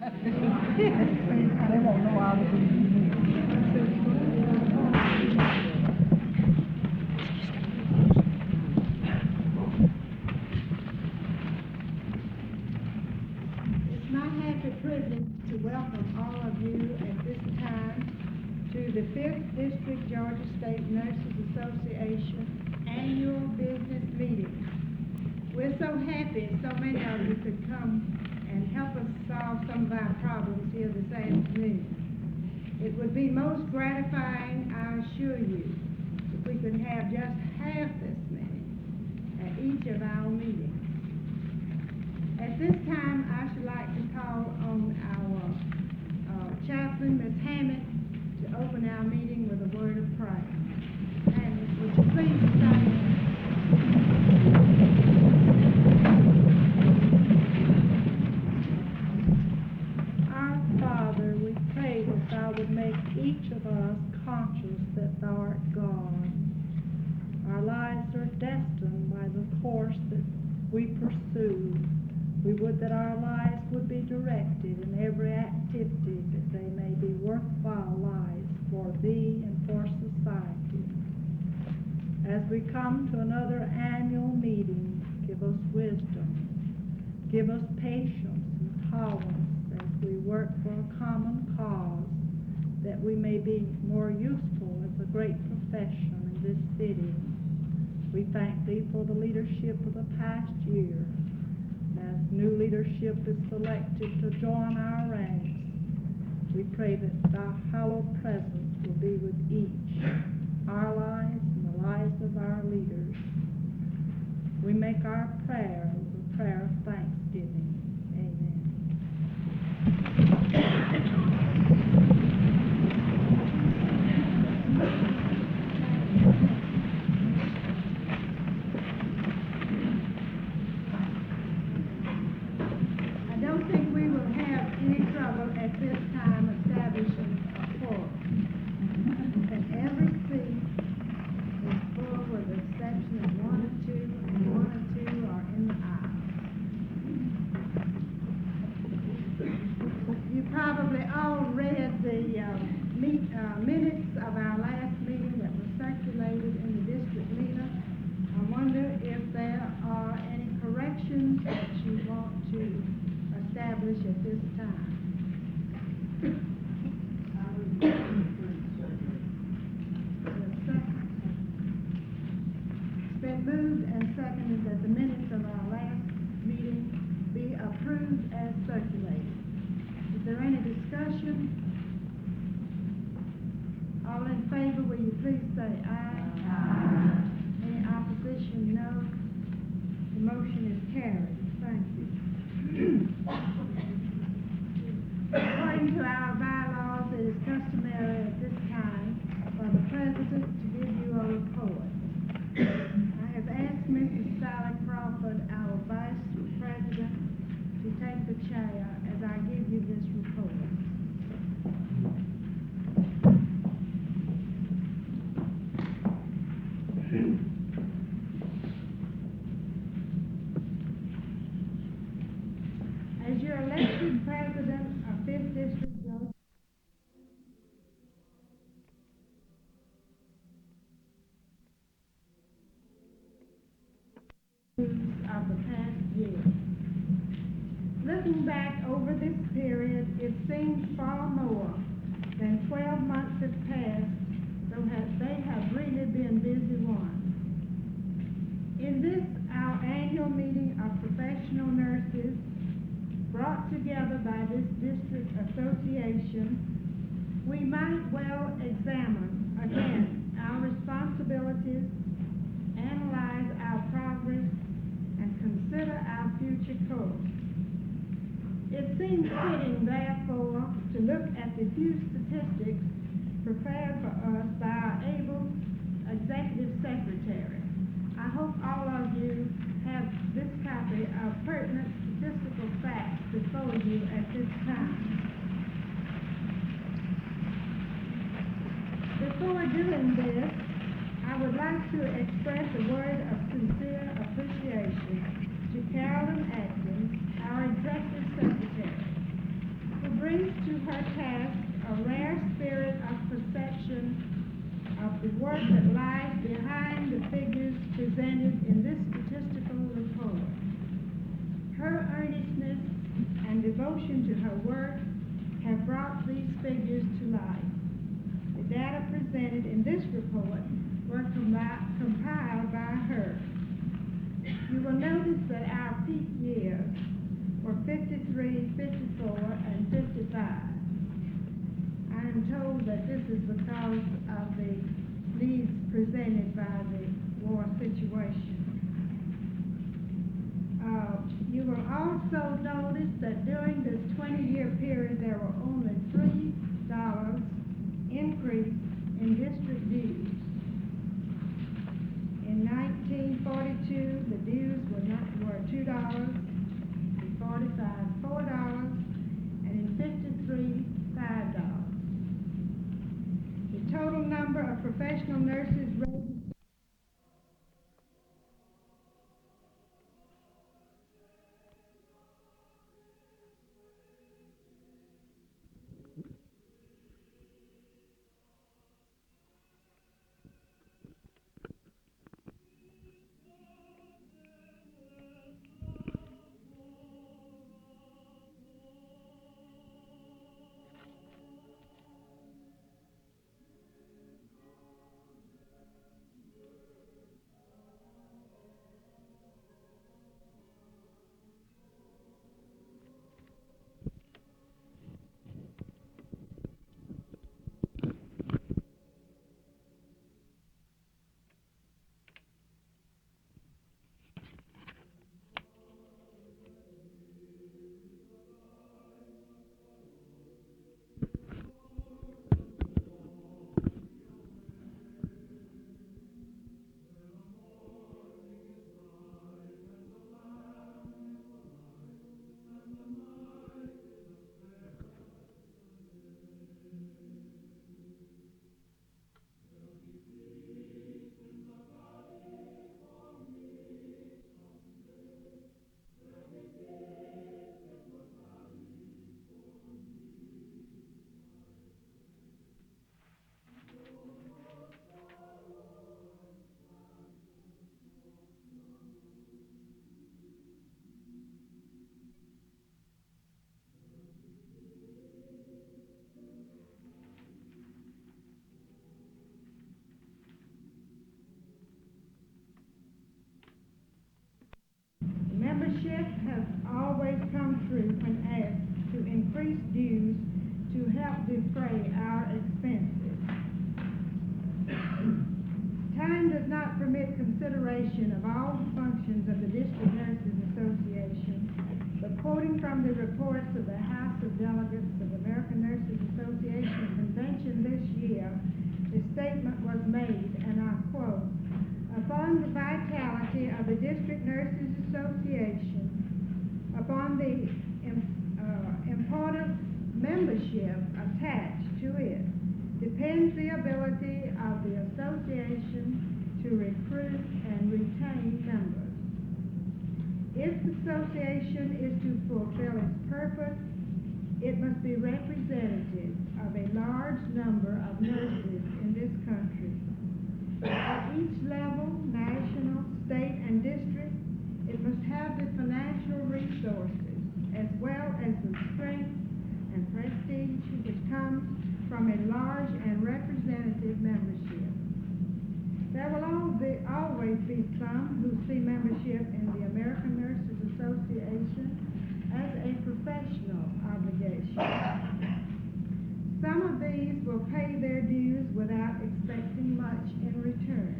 They won't know I was in It's my happy privilege to welcome all of you at this time to the 5th District Georgia State Nurses Association Annual Business Meeting. We're so happy so many of you could come and help us solve some of our problems here this afternoon. It would be most gratifying, I assure you, if we could have just half this many at each of our meetings. At this time, I should like to call on our chaplain, Ms. Hammond, to open our meeting with a word of prayer. And would you please stand? Our Father, we pray that Thou would make each of us conscious that Thou art God. Our lives are destined by the course that we pursue. We would that our lives would be directed in every activity that they may be worthwhile lives for Thee and for society. As we come to another annual meeting, give us wisdom, give us patience and tolerance as we work for a common cause, that we may be more useful as a great profession in this city. We thank Thee for the leadership of the past year. As new leadership is selected to join our ranks, we pray that Thy hallowed presence will be with each, our lives and the lives of our leaders. We make our prayer as a prayer of thanksgiving. Amen. I don't think we will have any trouble at this time establishing a quorum. And every seat is full with the exception of one or two, and one or two are in the aisle. You probably all read the minutes of our last meeting that was circulated in the district leader. I wonder if there are any corrections that you want to establish at this time. It's been moved and seconded that the minutes of our last meeting be approved as circulated. Is there any discussion? All in favor, will you please say aye? Aye. Any opposition, no. The motion is carried. Thank you. According to our bylaws, it is customary at this time for the president to give you a report. I have asked Mrs. Sally Crawford, our vice president, to take the chair as I give you this report. As your elected president of 5th District Georgia, of the past year. Looking back over this period, it seems far more than 12 months have passed, though they have really been busy ones. In this, our annual meeting of professional nurses, brought together by this district association, we might well examine again our responsibilities, analyze our progress, and consider our future course. It seems fitting, therefore, to look at the few statistics prepared for us by our able executive secretary. I hope all of you have this copy of pertinent statistical facts before you at this time. Before doing this, I would like to express a word of sincere appreciation to Carolyn Atkins, our executive secretary. devotion to her work have brought these figures to light. The data presented in this report were compiled by her. You will notice that our peak years were 53, 54, and 55. I am told that this is because of the needs presented by the war situation. You will also notice that during this 20-year period, there were only $3 increase in district dues. In 1942, the dues were $2, in 45, $4, and in 53, $5. The total number of professional nurses raised membership has always come through when asked to increase dues to help defray our expenses. Time does not permit consideration of all the functions of the District Nurses Association, but quoting from the reports of the House of Delegates of the American Nurses Association convention this year, the statement was made, and I quote, "Upon the vitality of the District Nurses Association, upon the important membership attached to it, depends the ability of the association to recruit and retain members. If the association is to fulfill its purpose, it must be representative of a large number of nurses in this country. At each level, national, state, and district, it must have the financial resources as well as the strength and prestige which comes from a large and representative membership. There will always be some who see membership in the American Nurses Association as a professional obligation. Some of these will pay their dues without expecting much in return.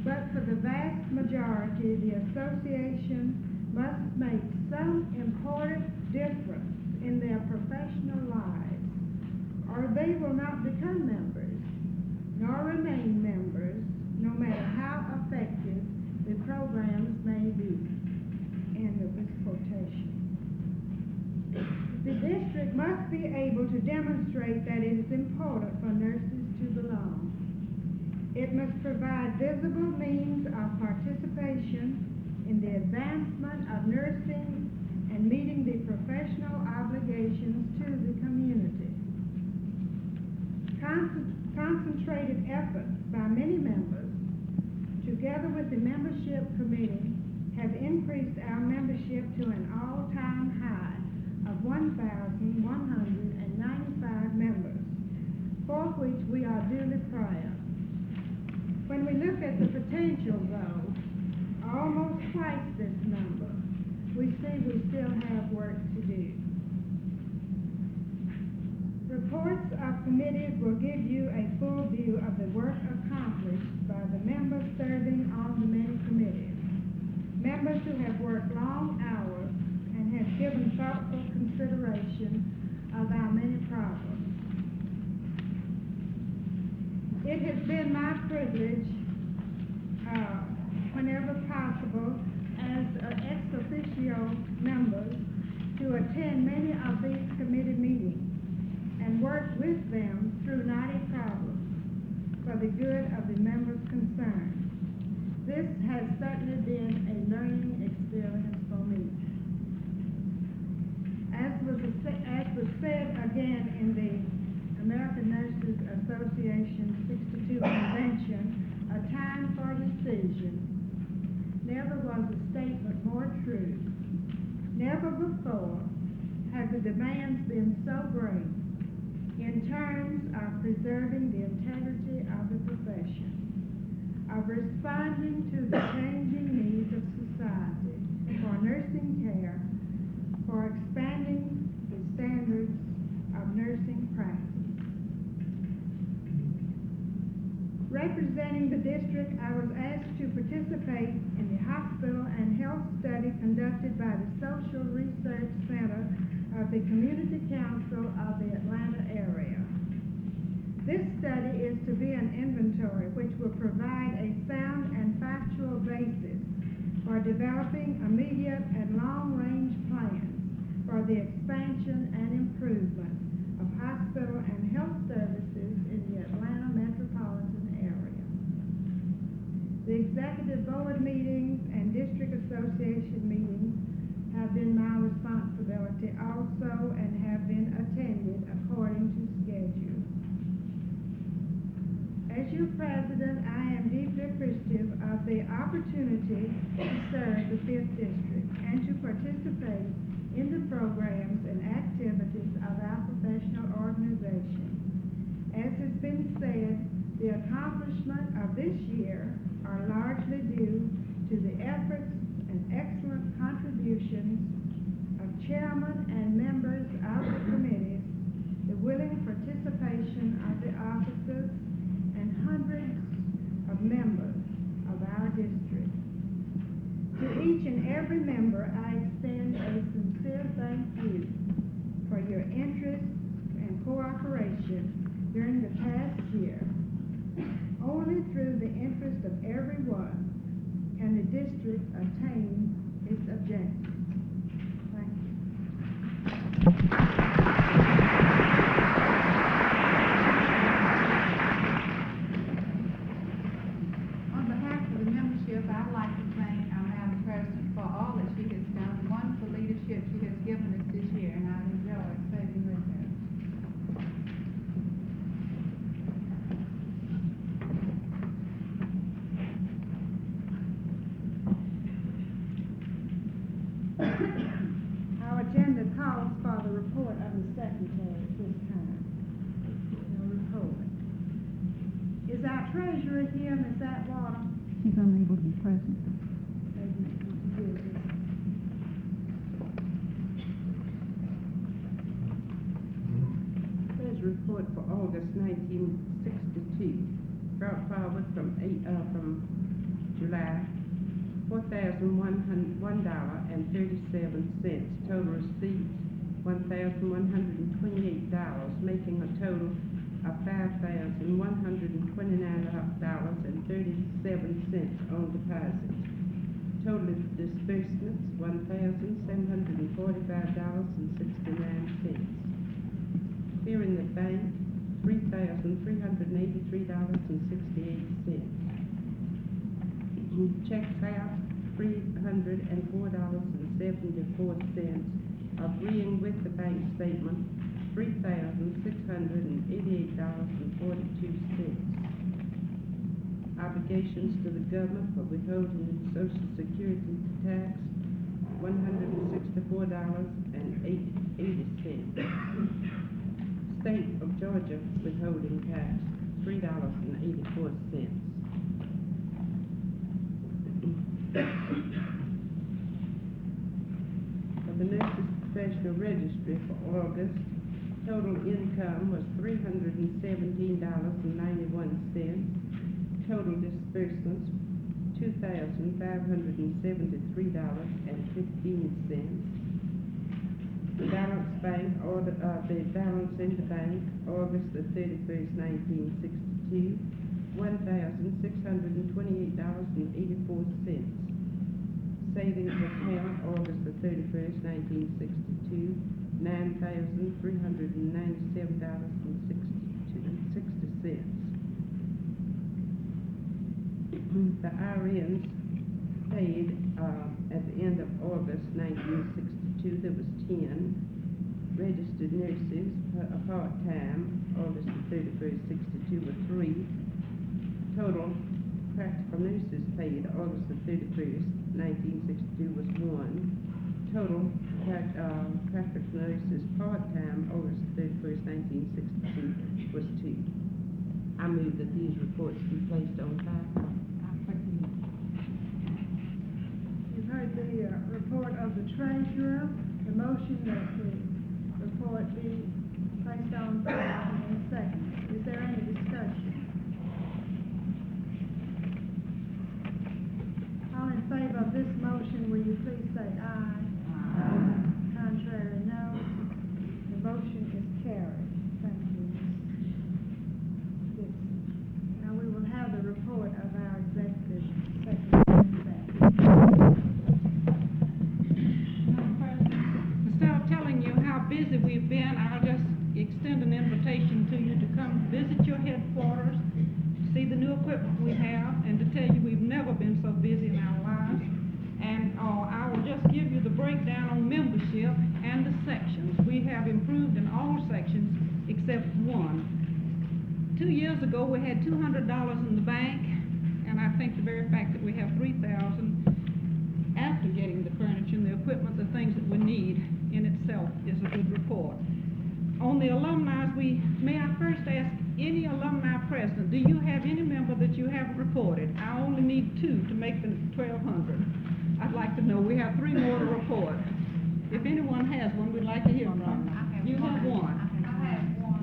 But for the vast majority, the association must make some important difference in their professional lives, or they will not become members, nor remain members, no matter how effective the programs may be." End of this quotation. The district must be able to demonstrate that it is important for nurses to belong. It must provide visible means of participation in the advancement of nursing and meeting the professional obligations to the community. Concentrated efforts by many members, together with the membership committee, have increased our membership to an all-time high of 1,195 members, for which we are duly proud. When we look at the potential, though, almost twice this number, we see we still have work to do. Reports of committees will give you a full view of the work accomplished by the members serving on the many committees. Members who have worked long hours and have given thoughtful consideration of our many problems. It has been my privilege, whenever possible, as ex officio members, to attend many of these committee meetings and work with them through knotty problems for the good of the members concerned. This has certainly been a learning experience for me. As was said again in the American Nurses Association 62 Convention, a time for decision. Never was a statement more true. Never before have the demands been so great in terms of preserving the integrity of the profession, of responding to the changing needs of society for nursing care, for expanding the standards of nursing practice. Representing the district, I was asked to participate in the hospital and health study conducted by the Social Research Center of the Community Council of the Atlanta area. This study is to be an inventory which will provide a sound and factual basis for developing immediate and long-range plans for the expansion and improvement of hospital and health services in the Atlanta metropolitan area. The executive board meetings and district association meetings have been my responsibility also and have been attended according to schedule. As your president, I am deeply appreciative of the opportunity to serve the 5th District and to participate in the programs and activities of our professional organization. As has been said, the accomplishment of this year are largely due to the efforts and excellent contributions of chairmen and members of the committees, the willing participation of the officers, and hundreds of members of our district. To each and every member, I extend a sincere thank you for your interest and cooperation during the past year. Only through the interest of everyone can the district attain its objectives. Thank you. On behalf of the membership, I'd like to thank our Madam President for all that she has done, the wonderful leadership she has given us this year, and I've enjoyed serving with her. Our agenda calls for the report of the secretary at this time. No report. Is our treasurer here, Ms. Atwater? She's unable to be present. There's a report for August 1962, brought forward from July, $4,101.37. Total receipts, $1,128, making a total of $5,129.37 on deposit. Total disbursements, $1,745.69. Here in the bank, $3,383.68. Checks out, $304.74. Agreeing with the bank statement, $3,688.42. Obligations to the government for withholding Social Security tax, $160.50. $54.80. State of Georgia withholding tax, $3.84. For the Nurses Professional Registry for August, total income was $317.91. Total disbursements, $2,573.15. The balance in the bank, August the 31st, 1962, $1,628.84. Savings account, August the 31st, 1962, $9,397.60. The RNs paid at the end of August 1962, there was 10. Registered nurses, part-time, August the 31st, 62 were 3. Total practical nurses paid August the 31st, 1962 was 1. Total practical nurses part-time August the 31st, 1962 was 2. I move that these reports be placed on file. You've heard the report of the treasurer. The motion that the report be placed on file in a second. Is there any discussion? All in favor of this motion, will you please say aye? Aye. Contrary, no. The motion is carried. Thank you, Ms. Dixon. Now we will have the report of our executive secretary. Instead of telling you how busy we've been, I'll just extend an invitation to you to come visit your headquarters, see the new equipment we have, and to tell you we've never been so busy in our lives. And I will just give you the breakdown on membership and the sections. We have improved in all sections except one. 2 years ago, we had $200 in the bank, and I think the very fact that we have $3,000 after getting the furniture and the equipment, the things that we need in itself is a good report. On the alumni, may I first ask any alumni present, do you have any member that you haven't reported? I only need 2 to make the 1,200. I'd like to know. We have 3 more to report. If anyone has one, we'd like to hear from them. You have one.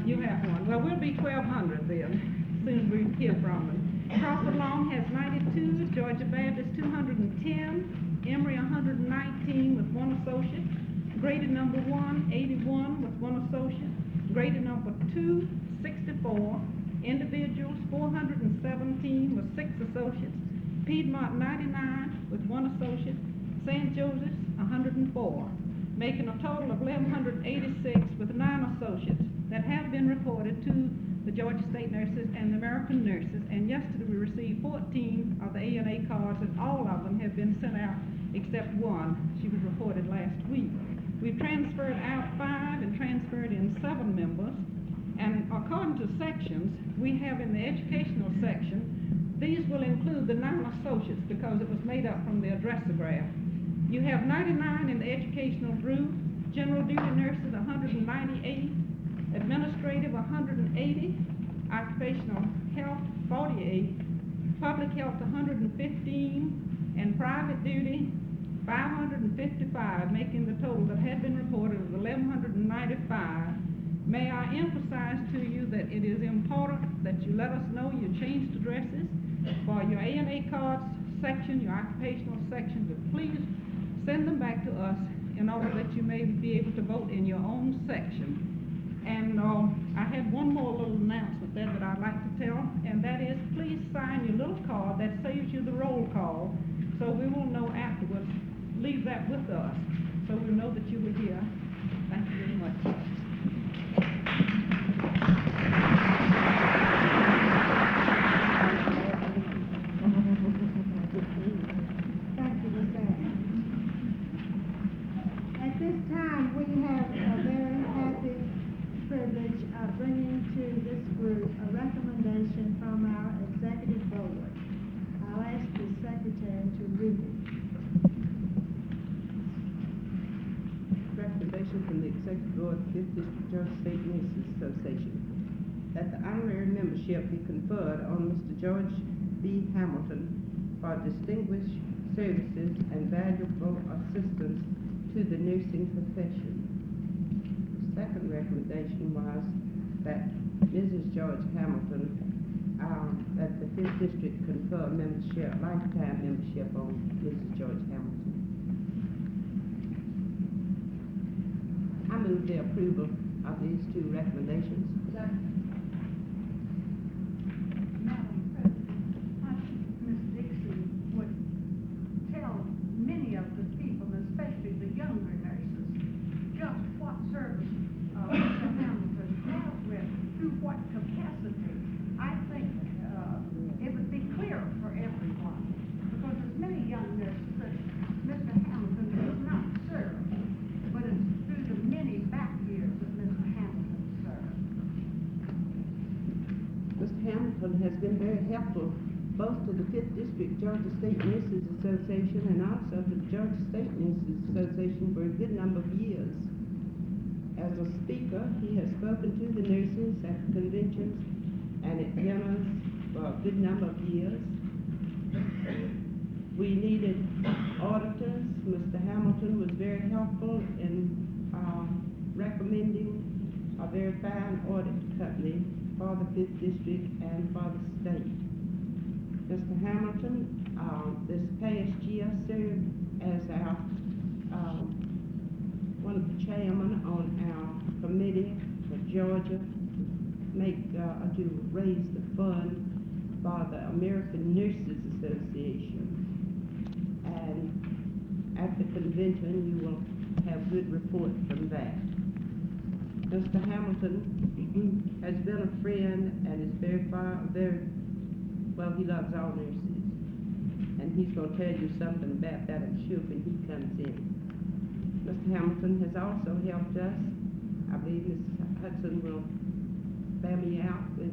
You have one. Well, we'll be 1,200 then, as soon as we hear from them. Crawford Long has 92, Georgia Baptist 210, Emory 119 with 1 associate, graded number 1, 81 with 1 associate, graded number 2, 64, individuals 417 with 6 associates, Piedmont 99 with 1 associate, St. Joseph's 104, making a total of 1,186 with 9 associates that have been reported to the Georgia State Nurses and the American Nurses, and yesterday we received 14 of the ANA cards, and all of them have been sent out except one. She was reported last week. We've transferred out 5 and transferred in 7 members, and according to sections, we have in the educational section, these will include the 9 associates because it was made up from the addressograph. You have 99 in the educational group, general duty nurses 198, administrative 180, occupational health 48, public health 115, and private duty 555, making the total that had been reported of 1,195. May I emphasize to you that it is important that you let us know you changed addresses for your ANA cards section, your occupational section, but please send them back to us in order that you may be able to vote in your own section. And I had one more little announcement there that I'd like to tell, and that is please sign your little card that saves you the roll call, so we will know afterwards. Leave that with us, so we know that you were here. Thank you very much. Thank you, Ms. Adams. At this time, we have a very happy privilege of bringing to this group a recommendation from our executive board. I'll ask the secretary to read it. recommendation from the Executive Board of the Fifth District Georgia State Nurses Association that the honorary membership be conferred on Mr. George B. Hamilton for distinguished services and valuable assistance to the nursing profession. The second recommendation was that Mrs. George Hamilton, that the Fifth District confer membership, lifetime membership on Mrs. George Hamilton. I move the approval of these two recommendations. Madam President, I think Ms. Dixon would tell many of the people, especially the younger nurses, just what service Mr. Hamilton dealt with, through what capacity. I think it would be clear for everyone, because there's many young nurses that Mr. Hamilton does not serve, but it's through the many back years that Mr. Hamilton served. Mr. Hamilton has been very helpful both to the Fifth District Georgia State Nurses Association and also to the Georgia State Nurses Association for a good number of years. As a speaker, he has spoken to the nurses at conventions and at dinners for a good number of years. We needed auditors. Mr. Hamilton was very helpful in recommending a very fine audit company for the Fifth District and for the state. Mr. Hamilton, this past year served as our one of the chairmen on our committee for Georgia to raise the fund for the American Nurses Association. And at the convention, you will have good report from that. Mr. Hamilton has been a friend and is well, he loves all nurses. And he's going to tell you something about that, I'm sure, when he comes in. Mr. Hamilton has also helped us. I believe Ms. Hudson will bear me out with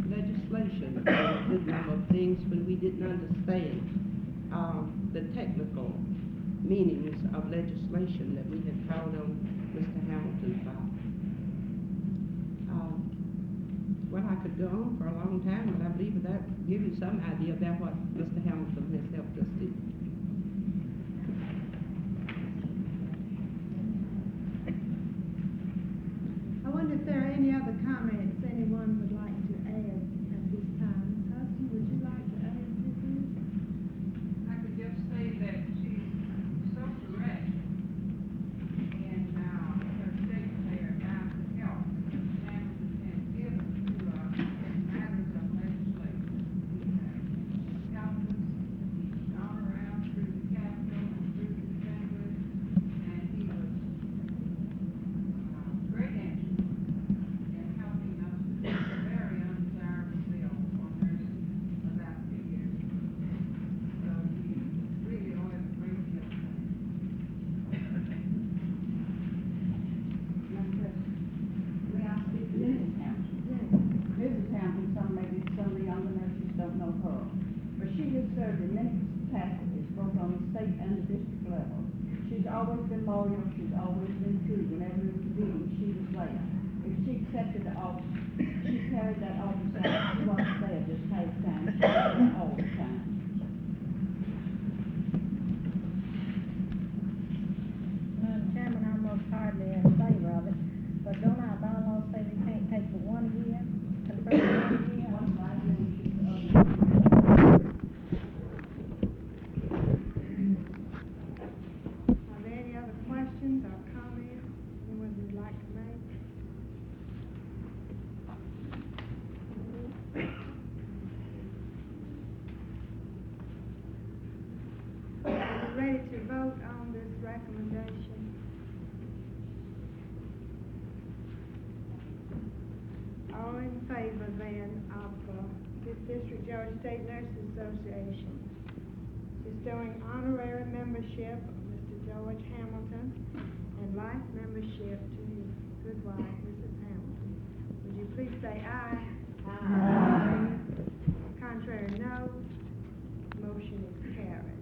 legislation, a good number of things when we didn't understand the technical meanings of legislation that we had called on Mr. Hamilton for. Well, I could go on for a long time, but I believe that give you some idea about what Mr. Hamilton has helped us do. I wonder if there are any other comments anyone would like to add at this time. Hudson, would you like to add to this? I could just say that she's so correct in her statement there about the help Hamilton has given to us in matters of legislation. He has helped us, he's gone around through the Capitol and through the Assembly, and he was great interest in helping us with a very undesirable bill for nurses about 2 years ago. So he really owes a great deal to us. Madam President, may I speak to Mrs. Hamilton? Mrs. Hamilton, maybe some of the younger nurses don't know her, but she has served in many capacities, both on the state and the district level. She's always been loyal, she's always been true. Whenever it was a meeting, she was there. If she accepted the office, she carried that office out. She wasn't there just half the time, she was there all the time. Madam Chairman, I'm most hardly in favor of it, but don't our bylaws say they can't take for 1 year, confer for 1 year? One side, then we should, Are there any other questions or comments anyone would like to make? Are you ready to vote on this recommendation? All in favor then of Fifth District Georgia State Nurses Association bestowing honorary membership of Mr. George Hamilton and life membership to his good wife, Mrs. Hamilton. Would you please say aye? Aye. Contrary, no. Motion is carried.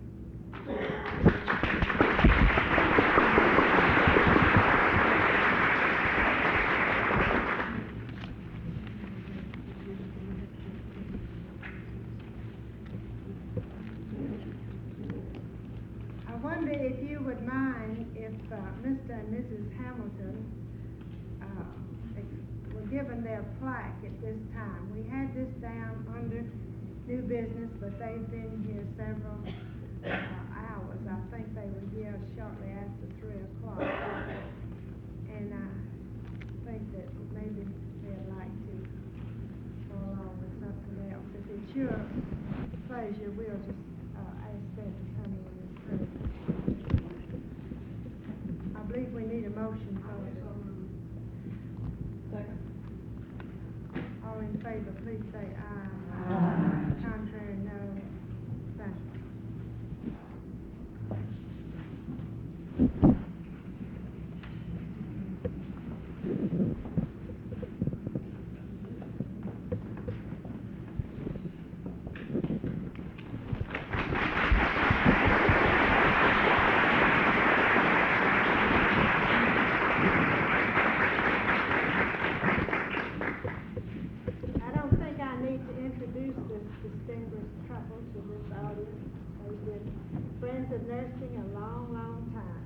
Mr. and Mrs. Hamilton, were given their plaque at this time. We had this down under new business, but they've been here several hours. I think they were here shortly after 3 o'clock. And I think that maybe they'd like to go along with something else. If it's your pleasure, we'll just ask them to come in and pray. I believe we need a motion for it. Second. All in favor, please say aye. Aye. Contrary, no. Thank you. I don't think I need to introduce this distinguished couple to this audience. They've been friends of nursing a long, long time.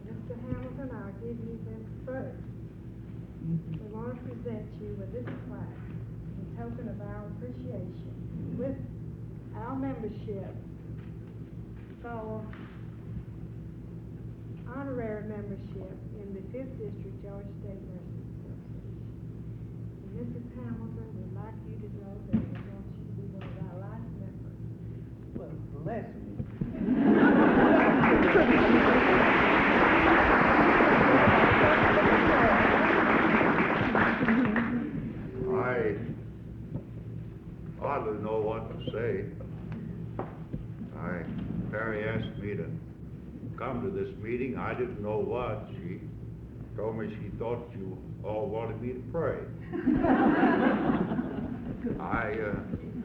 Mr. Hamilton, I'll give you them first. We want to present you with this plaque in token of our appreciation with our membership for honorary membership in the 5th District Georgia State Nursing Association. Mrs. Hamilton would like you to know that we want you to be one of our life members. Well, bless me. I hardly know what to say. Perry asked me to come to this meeting. I didn't know what. She told me she thought you all wanted me to pray. I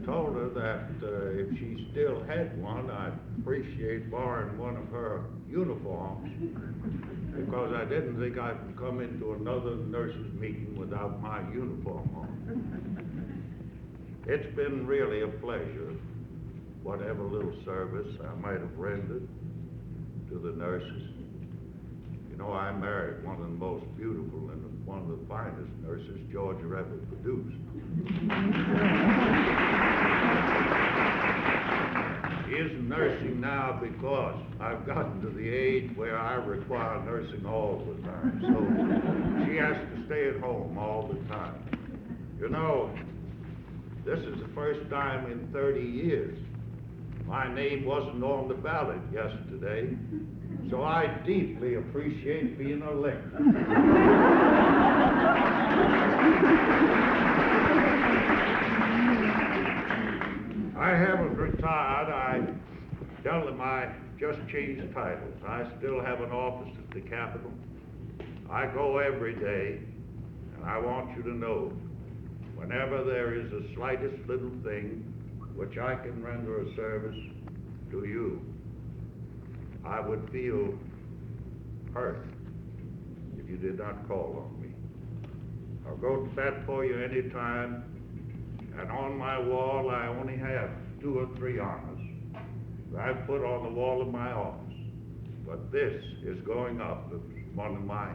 told her that if she still had one, I'd appreciate borrowing one of her uniforms, because I didn't think I could come into another nurses' meeting without my uniform on. It's been really a pleasure, whatever little service I might have rendered to the nurses. You know, I married one of the most beautiful and one of the finest nurses Georgia ever produced. She isn't nursing now because I've gotten to the age where I require nursing all the time. So she has to stay at home all the time. You know, this is the first time in 30 years my name wasn't on the ballot yesterday, so I deeply appreciate being elected. I haven't retired. I tell them I just changed titles. I still have an office at the Capitol. I go every day, and I want you to know, whenever there is the slightest little thing which I can render a service to you, I would feel hurt if you did not call on me. I'll go to bat for you anytime, and on my wall I only have 2 or 3 honors that I've put on the wall of my office. But this is going up as one of my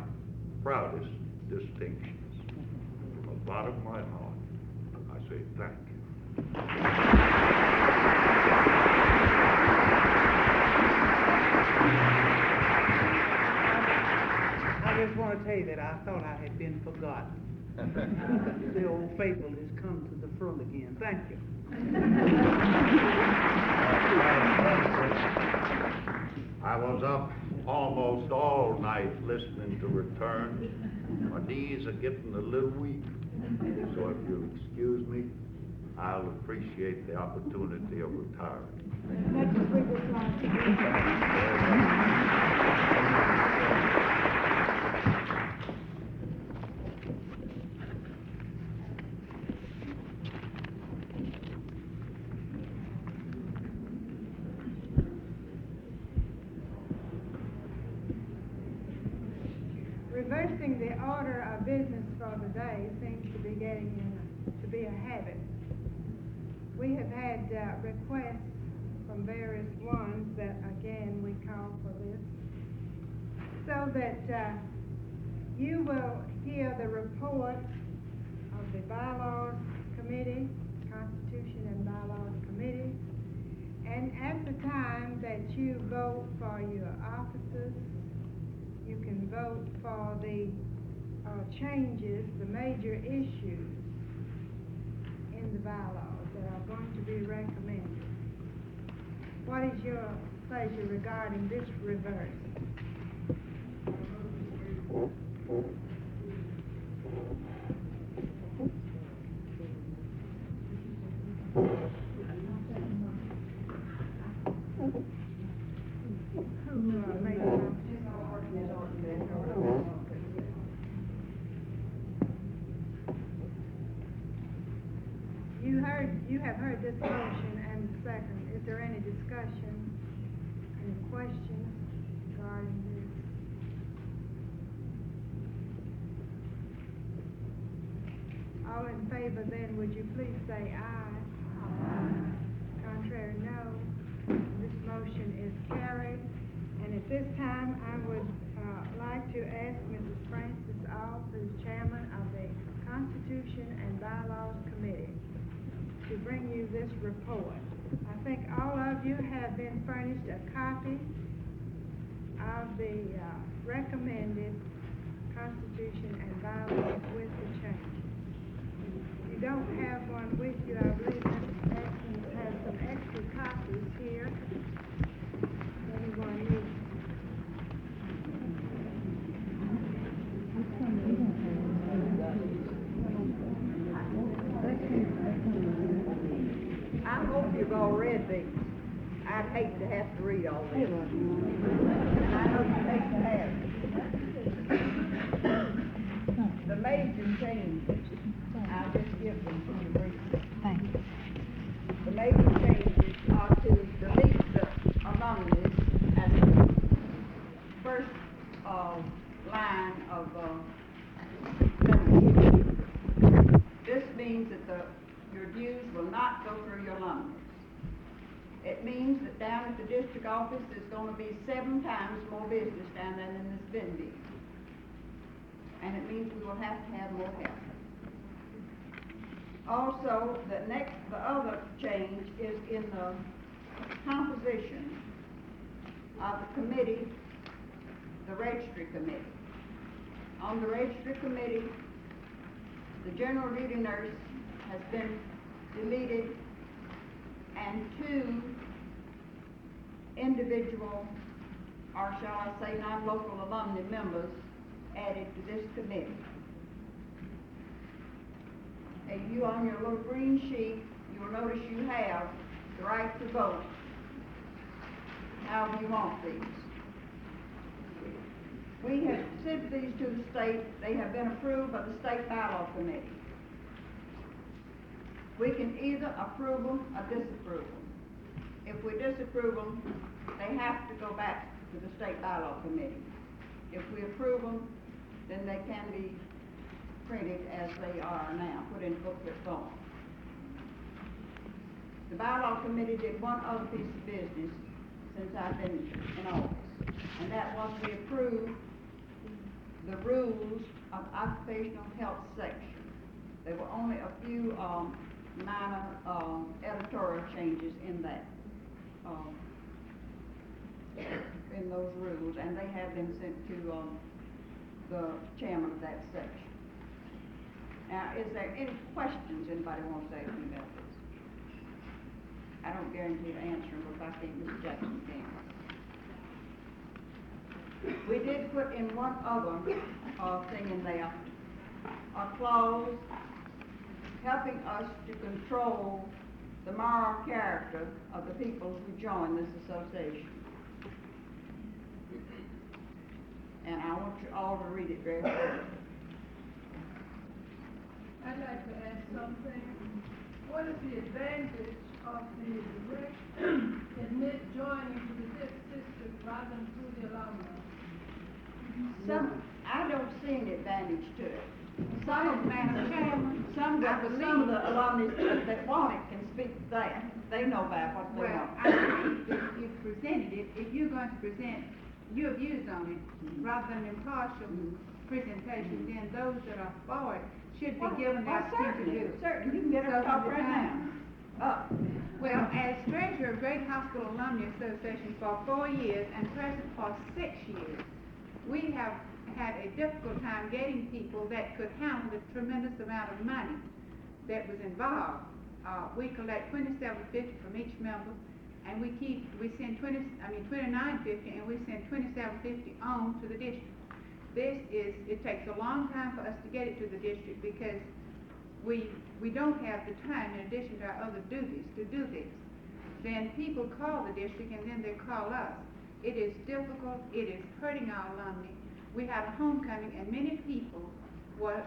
proudest distinctions. From the bottom of my heart, I say thank you. I just want to tell you that I thought I had been forgotten. The old faithful has come to the front again. Thank you. I was up almost all night listening to return. My knees are getting a little weak, so if you'll excuse me, I'll appreciate the opportunity of retiring. That's what we would like to do. Reversing the order of business for the day seems to be to be a habit. We have had requests from various ones that, again, we call for this. so that you will hear the report of the Bylaws Committee, Constitution and Bylaws Committee. And at the time that you vote for your officers, you can vote for the changes, the major issues in the bylaws that are going to be recommended. What is your pleasure regarding this reverse? You have heard this motion and the second. Is there any discussion, any questions regarding this? All in favor then, would you please say aye? Aye. Contrary, no. This motion is carried. And at this time, I would like to ask Mrs. Francis Alf, who's chairman of the Constitution and Bylaws Committee, to bring you this report. I think all of you have been furnished a copy of the recommended Constitution and Bylaws with the changes. If you don't have one with you, I believe Mrs. Atkins has some extra copies here. Anyone needs? I hope you've all read these. I'd hate to have to read all this. And I know you hate to have it. The major changes, I'll just give them to you briefly. Thank you. The major changes are to delete the alumnus as the first line of membership. This means that your dues will not go through your alumnus. It means that down at the district office, there's going to be 7 times more business down there than there's been before. And it means we will have to have more help. Also, the other change is in the composition of the committee, the registry committee. On the registry committee, the general duty nurse has been deleted and 2 individual, or shall I say non-local alumni members added to this committee. And you on your little green sheet, you'll notice you have the right to vote however you want these. We have sent these to the state. They have been approved by the State Bylaw Committee. We can either approve them or disapprove them. If we disapprove them, they have to go back to the State Bylaw Committee. If we approve them, then they can be printed as they are now, put in booklet form. The Bylaw Committee did one other piece of business since I've been in office, and that was we approved the rules of occupational health section. There were only a few minor editorial changes in that, in those rules, and they have been sent to the chairman of that section. Now, is there any questions anybody wants to ask me about this? I don't guarantee to answer them, but I think Mr. Jackson can. We did put in one other thing in there, a clause helping us to control the moral character of the people who join this association. And I want you all to read it very carefully. I'd like to ask something. What is the advantage of the direct admit joining to the district rather than through the alumni? I don't see an advantage to it. Some of some of the alumni that want it can speak to that. They know about what they want. Well, I think if you presented it, if you're going to present your views on it, rather than impartial presentation, then those that are for it should be given the opportunity to do it. Certainly, you can get her to So talk from the right now. Well, as treasurer of Great Hospital Alumni Association for 4 years and president for 6 years, we have had a difficult time getting people that could handle the tremendous amount of money that was involved. We collect $27.50 from each member, and we send $29.50, and we send $27.50 on to the district. It takes a long time for us to get it to the district because we don't have the time, in addition to our other duties, to do this. Then people call the district and then they call us. It is difficult, it is hurting our alumni. We had a homecoming and many people were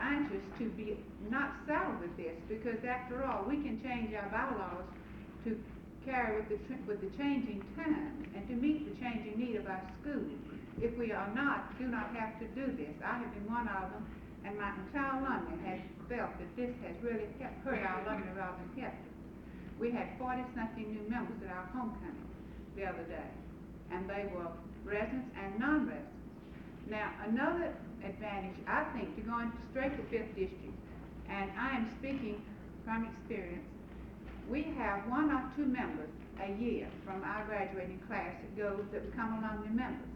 anxious to be not saddled with this because after all, we can change our bylaws to carry with the changing times and to meet the changing need of our school. If we do not have to do this. I have been one of them, and my entire alumni has felt that this has really hurt our alumni rather than helped us. We had 40-something new members at our homecoming the other day, and they were residents and non-residents. Now, another advantage, I think, to going straight to 5th District, and I am speaking from experience, we have 1 or 2 members a year from our graduating class that become alumni members.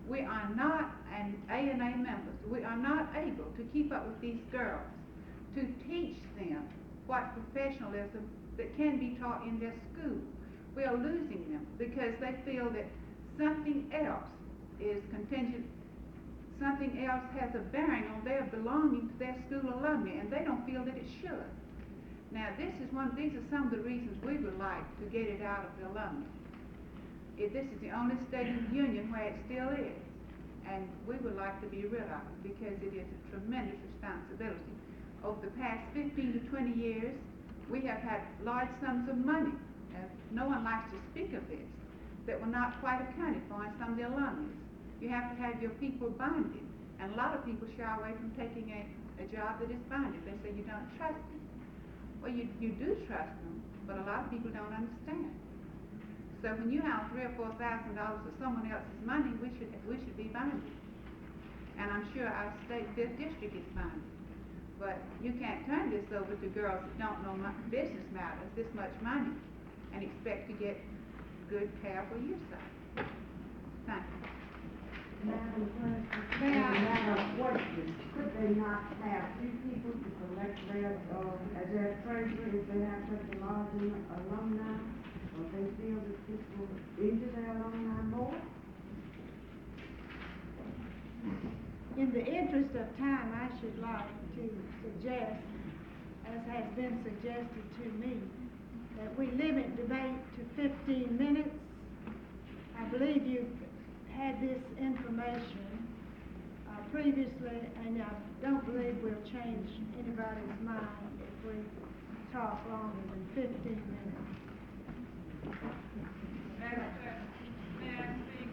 We are not, and A&A members, we are not able to keep up with these girls, to teach them what professionalism that can be taught in their school. We are losing them because they feel that something else is contingent, something else has a bearing on their belonging to their school alumni, and they don't feel that it should. Now, these are some of the reasons we would like to get it out of the alumni. This is the only state in the union where it still is, and we would like to be rid of it because it is a tremendous responsibility. Over the past 15 to 20 years, we have had large sums of money, no one likes to speak of this, that were not quite accounted for in some of the alumni. You have to have your people bonded, and a lot of people shy away from taking a job that is bonded. They say you don't trust them. Well, you do trust them, but a lot of people don't understand. So when you have $3,000 or $4,000 of someone else's money, we should be bonded. And I'm sure our state 5th district is bonded. But you can't turn this over to girls that don't know business matters, this much money, and expect to get good care for yourself. Thank you. Madam President, I have a question. Could they not have 2 people to collect as their treasurer if they have such a large alumni? Or they feel that this will injure their alumni more? In the interest of time, I should like to suggest, as has been suggested to me, that we limit debate to 15 minutes. I believe you've had this information previously, and I don't believe we'll change anybody's mind if we talk longer than 15 minutes. Madam Chair, may I speak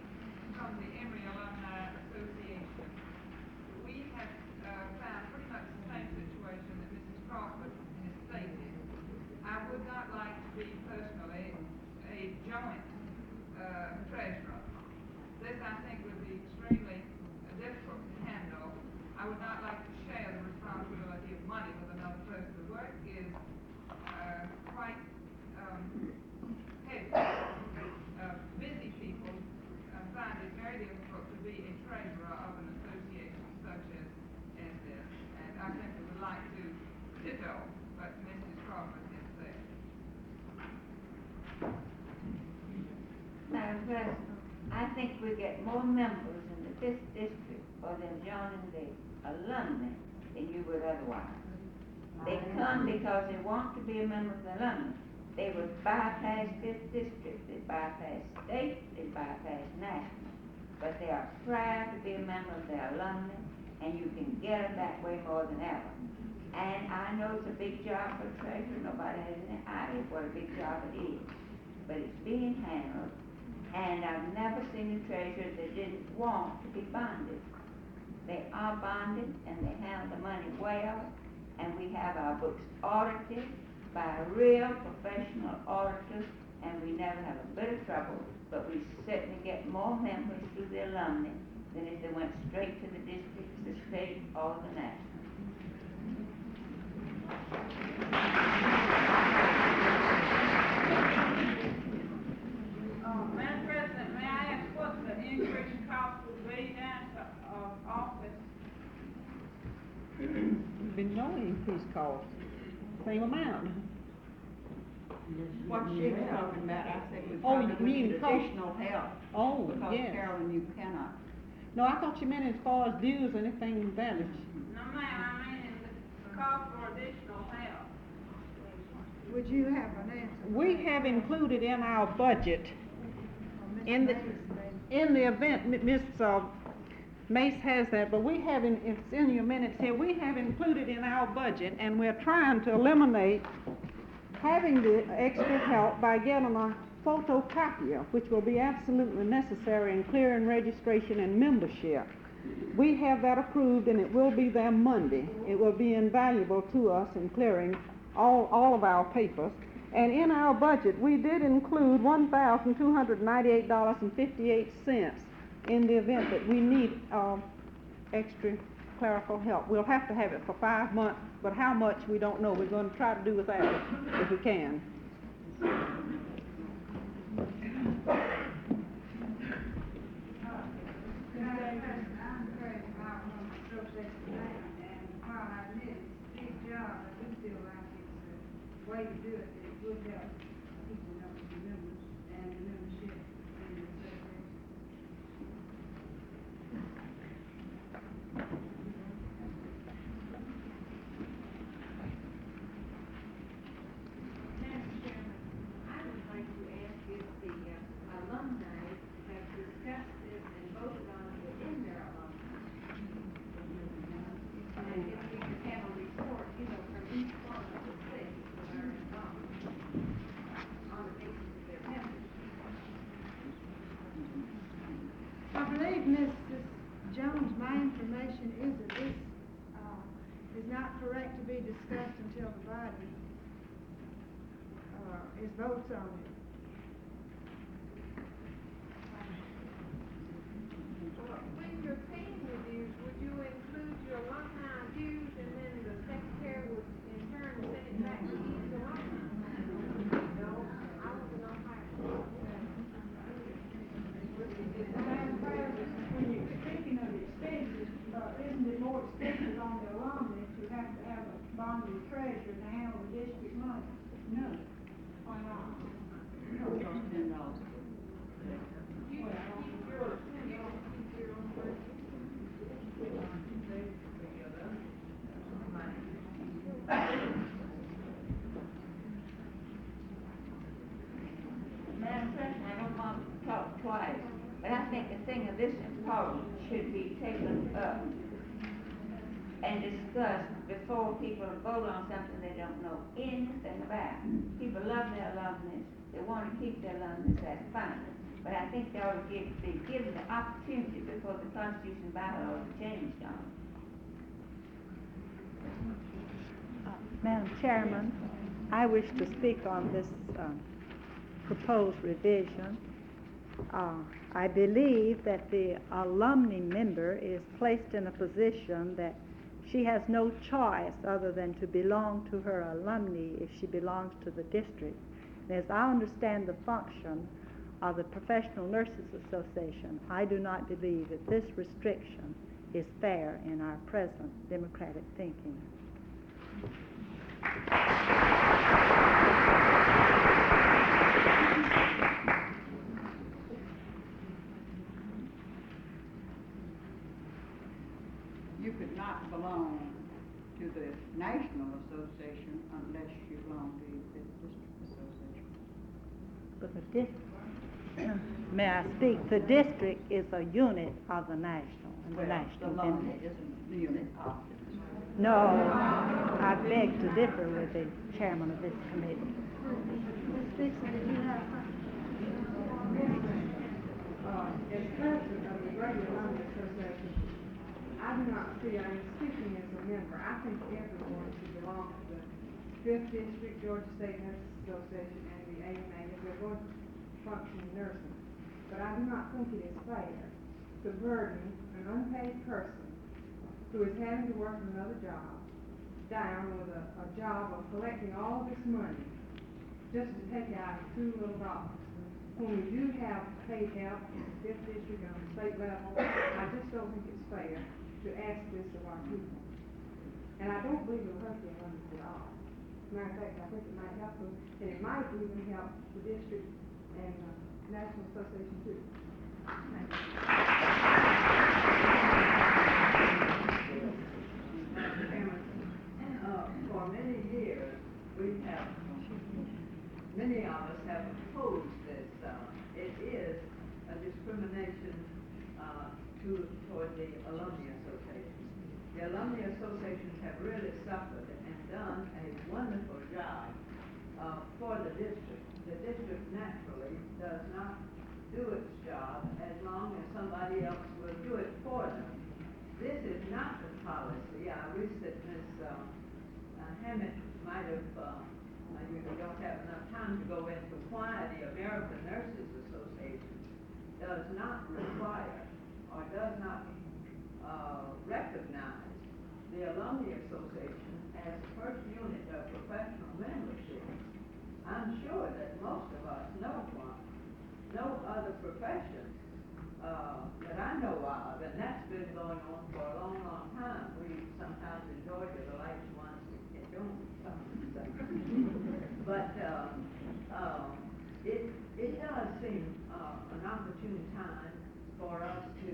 from the Emory Alumni Association? We have found pretty much the same situation that Mrs. Crawford has stated. I would not like to be personally a joint treasurer. This, I think, would be extremely difficult to handle. I would not like to share the responsibility of money with another person. The work is quite heavy. Busy people find it very difficult to be a treasurer of an association such as this. And I simply would like to ditto what Mrs. Crawford has said. Madam President, I think we get more members in the 5th district for them joining the alumni than you would otherwise. They come because they want to be a member of the alumni. They would bypass 5th district, they bypass state, they bypass national. But they are proud to be a member of their alumni, and you can get them that way more than ever. And I know it's a big job for a treasurer. Nobody has any idea what a big job it is. But it's being handled, and I've never seen a treasurer that didn't want to be bonded. They are bonded, and they handle the money well, and we have our books audited by real professional auditors and we never have a bit of trouble, but we certainly get more members through the alumni than if they went straight to the district, the state, or the national. Madam President, may I ask what the increase cost would be down to office? Been no increased cost, same amount. What she was talking about, I said we Oh, you probably mean need cost? additional help. Oh, Because yes. Carolyn, you cannot. No, I thought you meant as far as dues or anything valid. No, ma'am, I mean, the cost for additional help. Would you have an answer? We have included in our budget, Or Mr. in the, Mays, maybe? in the event, Ms. Mace has that, but we have, it's in your minutes here, we have included in our budget, and we're trying to eliminate having the extra help by getting a photocopier, which will be absolutely necessary in clearing registration and membership. We have that approved, and it will be there Monday. It will be invaluable to us in clearing all of our papers. And in our budget, we did include $1,298.58 in the event that we need extra clerical help. We'll have to have it for 5 months, but how much, we don't know. We're going to try to do without it if we can. I'm very about one association, and while I did Steve's job, I do feel like it's a way to do it, it would help keeping up with the members and the membership in the association. Madam Chairman, I would like to ask if the alumni have discussed this and voted on it within their alumni. And if we could have a report, from each one of the six that are involved on the basis of their members. I believe, Mrs. Jones, my information is that this, is not correct to be discussed until the body, is votes on it. When you're paying your dues, would you include your alumni dues and then the secretary would in turn send it back to each alumni? No, I want to know how. Madam President, when you're speaking of expenses, isn't it more expensive on the alumni to have a bonding treasurer to handle the district money? No. Why not? No, it costs $10. Madam President, I don't want to talk twice, but I think a thing of this importance should be taken up and discussed before people vote on something they don't know anything about. People love their alumnus, they want to keep their alumnus, that's fine. But I think they ought to be given the opportunity before the Constitution bylaw is changed on it. Madam Chairman, I wish to speak on this proposed revision. I believe that the alumni member is placed in a position that she has no choice other than to belong to her alumni if she belongs to the district. And as I understand the function of the Professional Nurses Association, I do not believe that this restriction is fair in our present democratic thinking. You could not belong to the National Association unless you belong to the District Association. But the may I speak? The district is a unit of the national, and the national. The alumni isn't the unit of the district. No, I beg to differ with the chairman of this committee. Ms. Dixon, did you have something? As president of the Regular Alumni Association, I do not see, I am speaking as a member, I think everyone should belong to the Fifth District, Georgia State Nurses Association, and the AMA, if they're going to function in nursing. But I do not think it is fair to burden an unpaid person who is having to work another job down with a job of collecting all this money just to take out $2 little. When we do have paid help in the Fifth District on the state level, I just don't think it's fair to ask this of our people. And I don't believe it'll hurt the Olympics at all. Matter of fact, I think it might help them, and it might even help the district and National Association too. Thank you. Mr. Chairman, for many years, many of us have opposed this. It is a discrimination toward the Alumni Association. The Alumni Associations have really suffered and done a wonderful job for the district. The district naturally does not do its job as long as somebody else will do it for them. This is not the policy. I wish that Ms. Hammett might have, we don't have enough time to go into why the American Nurses Association does not require or does not recognize the Alumni Association as the first unit of professional membership. I'm sure that most of us know one. No other profession that I know of, and that's been going on for a long, long time. We sometimes in Georgia, the last ones that don't. But it does seem an opportune time for us to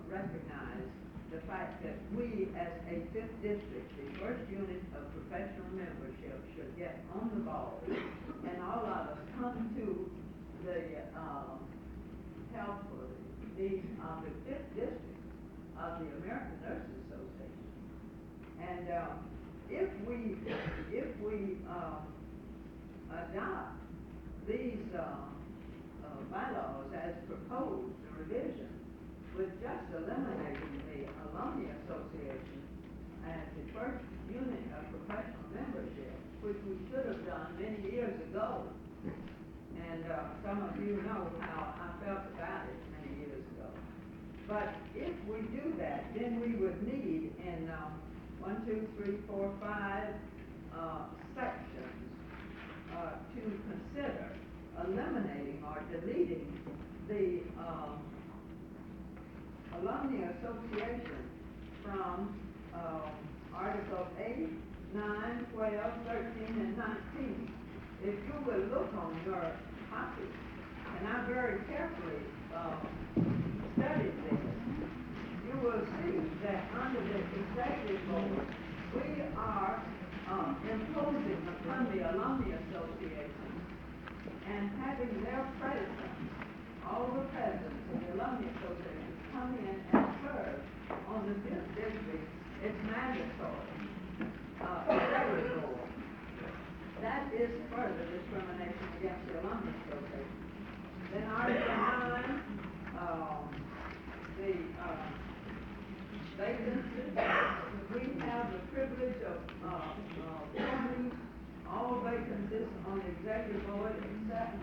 recognize the fact that we, as a Fifth District, the first unit of professional membership, should get on the ball, and all of us come to the help for the needs of the Fifth District of the American Nurses Association. And if we adopt these bylaws as proposed, the revision, with just eliminating the Alumni Association as the first unit of professional membership, which we should have done many years ago. And some of you know how I felt about it many years ago. But if we do that, then we would need in 1, 2, 3, 4, 5 sections to consider eliminating or deleting the Alumni Association from Articles 8, 9, 12, 13, and 19. If you will look on your copy, and I very carefully studied this, you will see that under the Executive Board, we are imposing upon the Alumni Association and having their presidents, all the presidents of the Alumni Association, come in and serve on the Fifth District. It's mandatory. Executive Board. That is further discrimination against the Alumni Association. Then Article 9, the vacancies. We have the privilege of filling all vacancies on the Executive Board except,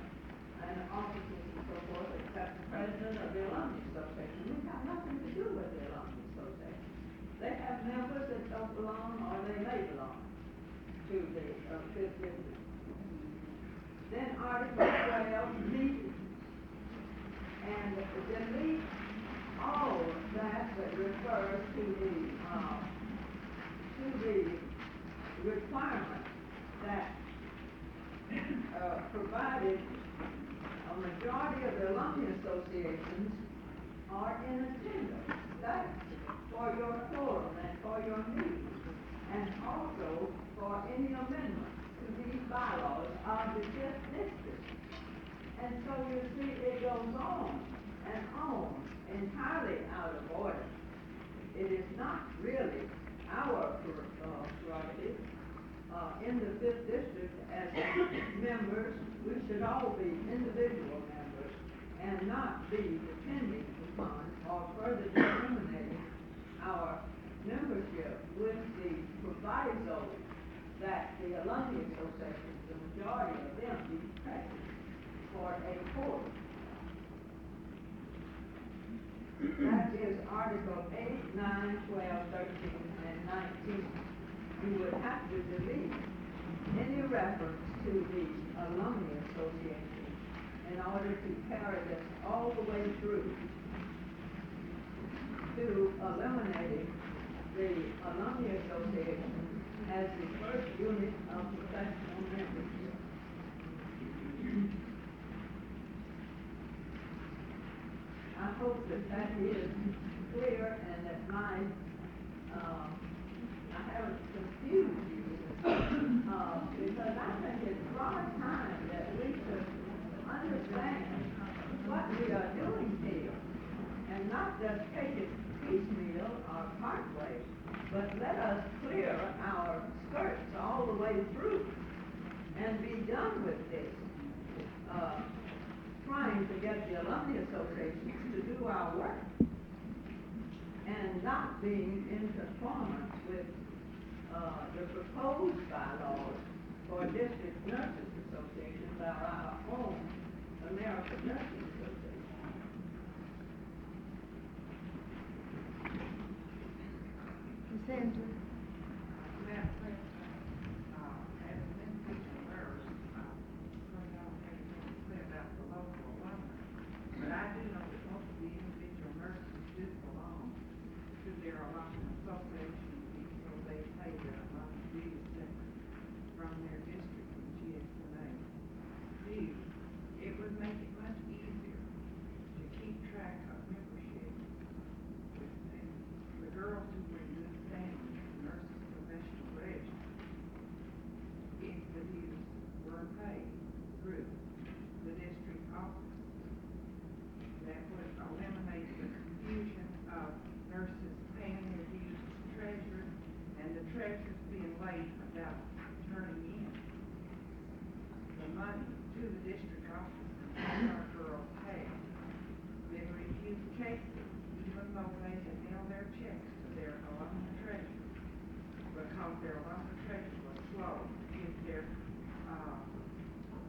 and officers and so forth, except the President of the Alumni Association. We have nothing to do with the Alumni Association. They have members that don't belong or they may belong to the Fifth District. Then Article 12, meetings. And delete all that refers to the requirement that provided a majority of the Alumni Associations are in attendance. That's for your forum and for your meetings, and also for any amendments to these bylaws of the Fifth District. And so you see it goes on and on, entirely out of order. It is not really our prerogative in the Fifth District as members. We should all be individual members and not be depending upon or further discriminating our membership with the proviso that the Alumni Association, the majority of them use practice for a court. That is Article 8, 9, 12, 13, and 19. You would have to delete any reference to the Alumni Association in order to carry this all the way through to eliminating the Alumni Association as the first unit of professional membership. I hope that that is clear and that I haven't confused you, because I think it's broad time that we should understand what we are doing here, and not just take it piecemeal or partway, but let us clear our skirts all the way through and be done with this. Trying to get the Alumni Association to do our work and not being in conformance with the proposed bylaws for District Nurses Association by our own American Nurses Association. Ms. Andrews? Madam President, as an individual nurse, I don't have anything to say about the local alumni, but I do know that most of the individual nurses do belong to their alumni association, even though they pay their alumni dues separate from their district and GSNA dues. It would make it much easier to keep track of membership. And the girls who were in good standing in the nurses professional register, if the dues were paid through the district office, that would eliminate the confusion of nurses paying their dues to the treasurer and the treasurers being late about turning in the money to the district office and our girls have been refused cases, even though they had mailed their checks to their alumni treasurer, because their alumni treasurer was slow to get their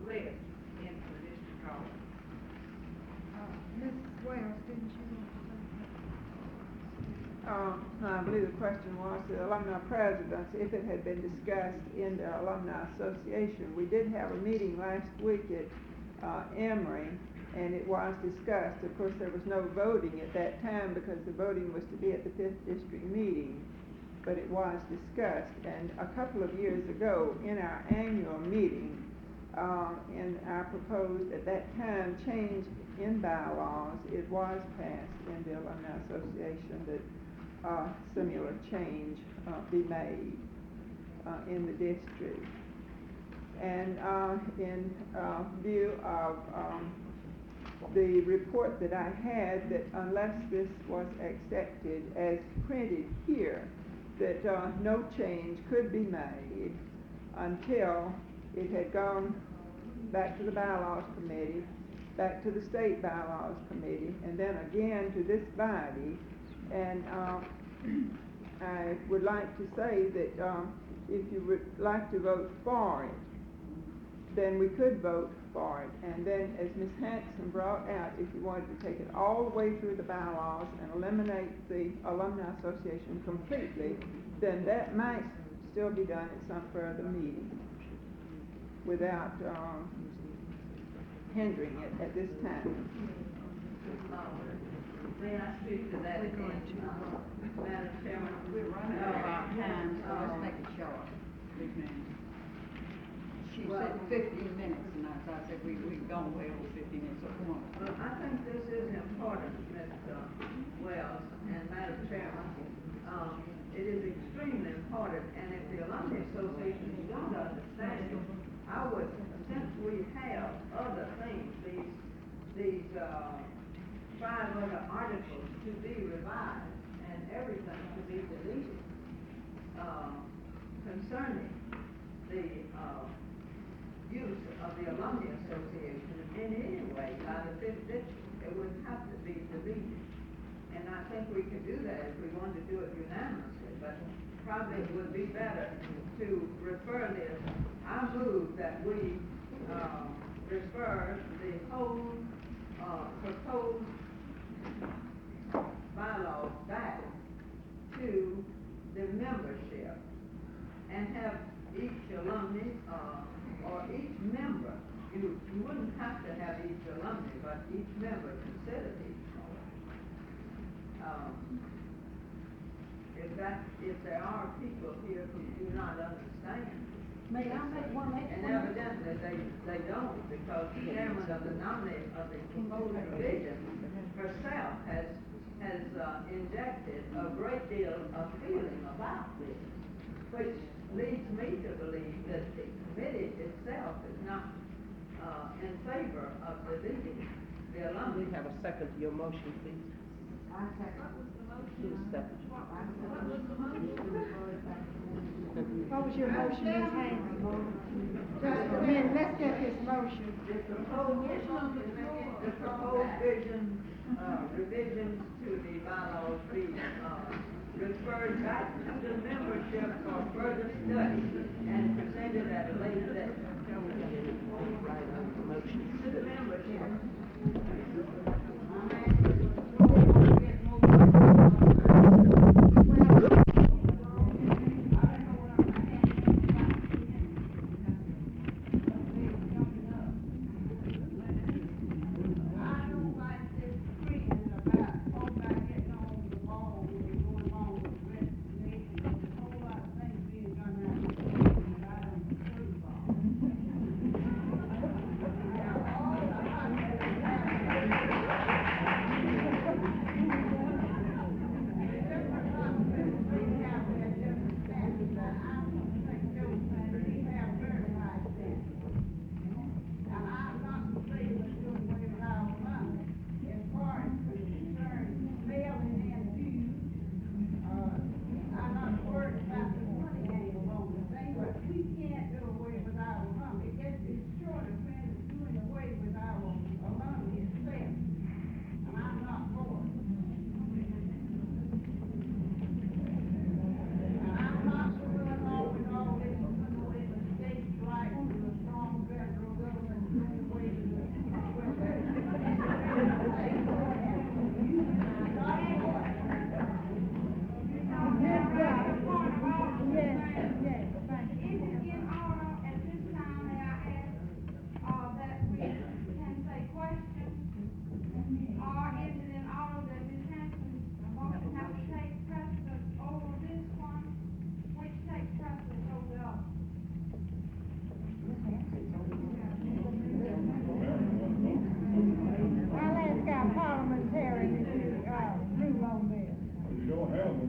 list into the district office. Ms. Wells, didn't you want to say I believe the question was the alumni presidents, if it had been discussed in the alumni association. We did have a meeting last week at Emory, and it was discussed. Of course, there was no voting at that time because the voting was to be at the 5th district meeting, but it was discussed. And a couple of years ago in our annual meeting, and I proposed at that time change in bylaws, it was passed in the alumni association that similar change be made in the district. And in view of the report that I had, that unless this was accepted as printed here, that no change could be made until it had gone back to the bylaws committee, back to the state bylaws committee, and then again to this body. And I would like to say that if you would like to vote for it, then we could vote for it. And then, as Ms. Hanson brought out, if you wanted to take it all the way through the bylaws and eliminate the Alumni Association completely, then that might still be done at some further meeting without hindering it at this time. May I speak to that again? Madam Chairman, We're running out of our time, so let's make it short. She said 15 minutes, and I said we've gone way over 15 minutes, so come on. Well, I think this is important, Ms. Wells and Madam Chairman. It is extremely important, and if the Alumni Association don't understand it, I would, since we have other things, these 5 other articles to be revised and everything to be deleted concerning the use of the Alumni Association in any way by the 5th district, it would have to be deleted. And I think we could do that if we wanted to do it unanimously. but probably it would be better to refer this. I move that we, refer the whole, proposed bylaws back to the membership and have each alumni, or each member, you wouldn't have to have each alumni, but each member considered each if there are people here who do not understand. May I make one And evidently they don't, because the chairman of the nominee of the proposed revision herself has injected a great deal of feeling about this, which leads me to believe that the committee itself is not in favor of deleting the alumni. We have a second to your motion, please. I second. Who's second? What was your motion, Ms. Haynes? Just a minute, let's get this motion. The proposed revisions to the bylaws be, referred back to the membership for further study and presented at a later date. To the membership.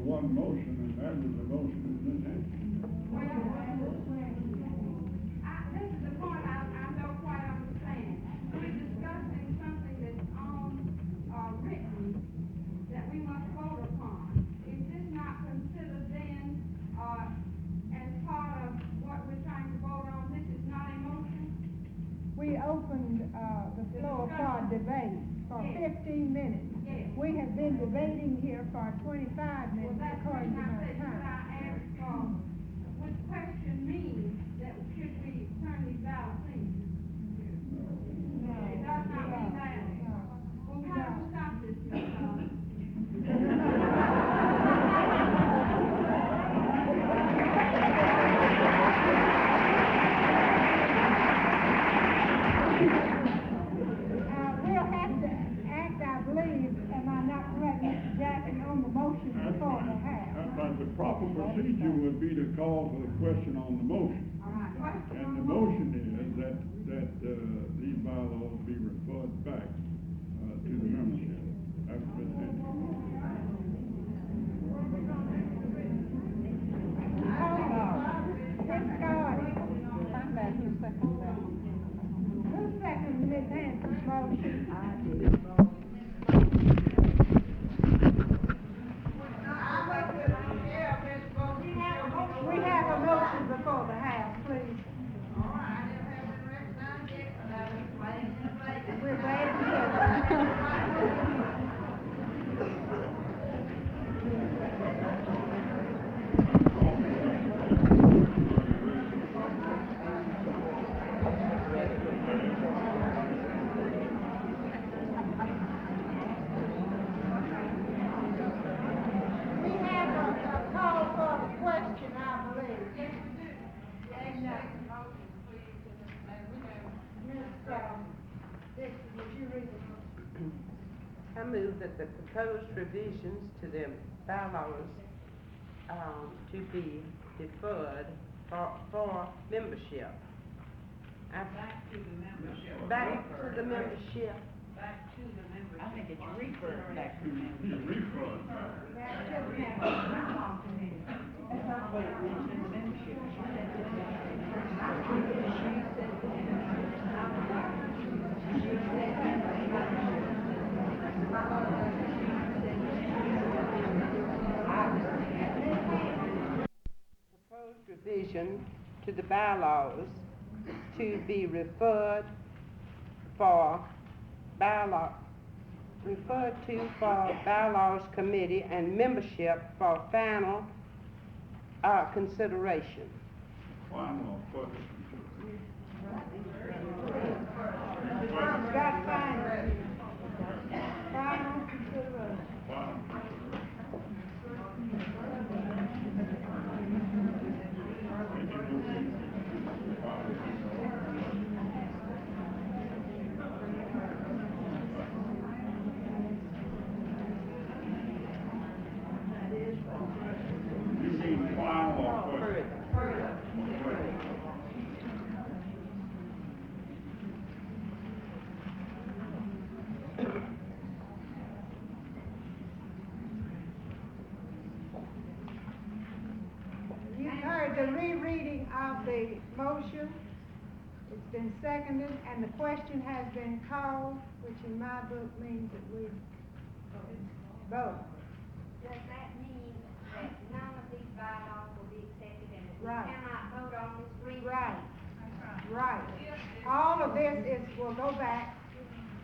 One motion, and that was the motion in this instance. This is the point I don't quite understand. We're discussing something that's written that we must vote upon. Is this not considered then, as part of what we're trying to vote on? This is not a motion? We opened, the floor for debate for 15 minutes. Yes. We have been debating here for 25 minutes Well, that's according to what I my said, should time. I ask, would question mean that should we turn these ballots in? It does not mean that. Well, how do we stop this, We'll have to act, I believe, am I not correct, Mr. Jackson, on the motion before the House? But the proper procedure would be to call for the question on the motion. And the motion is that these bylaws be referred back to the membership. That's what it is. Who seconded Ms. Hanson's motion? I did. We have a motion before the House, please. We're glad to hear that. I move that the proposed revisions to the bylaws, to be deferred for membership. Back to the membership. Back to the membership. Back to the membership. I think it's referred back to them. Proposed revision to the bylaws to be referred to for bylaws committee and membership for final consideration. Final question. Got final. Final consideration. You mean final or question? You've heard the rereading of the motion. It's been seconded, and the question has been called, which in my book means that we vote. Does that mean that none of these bylaws will be accepted and that we Right. cannot vote on this reading? Right. That's Right. All of this will go back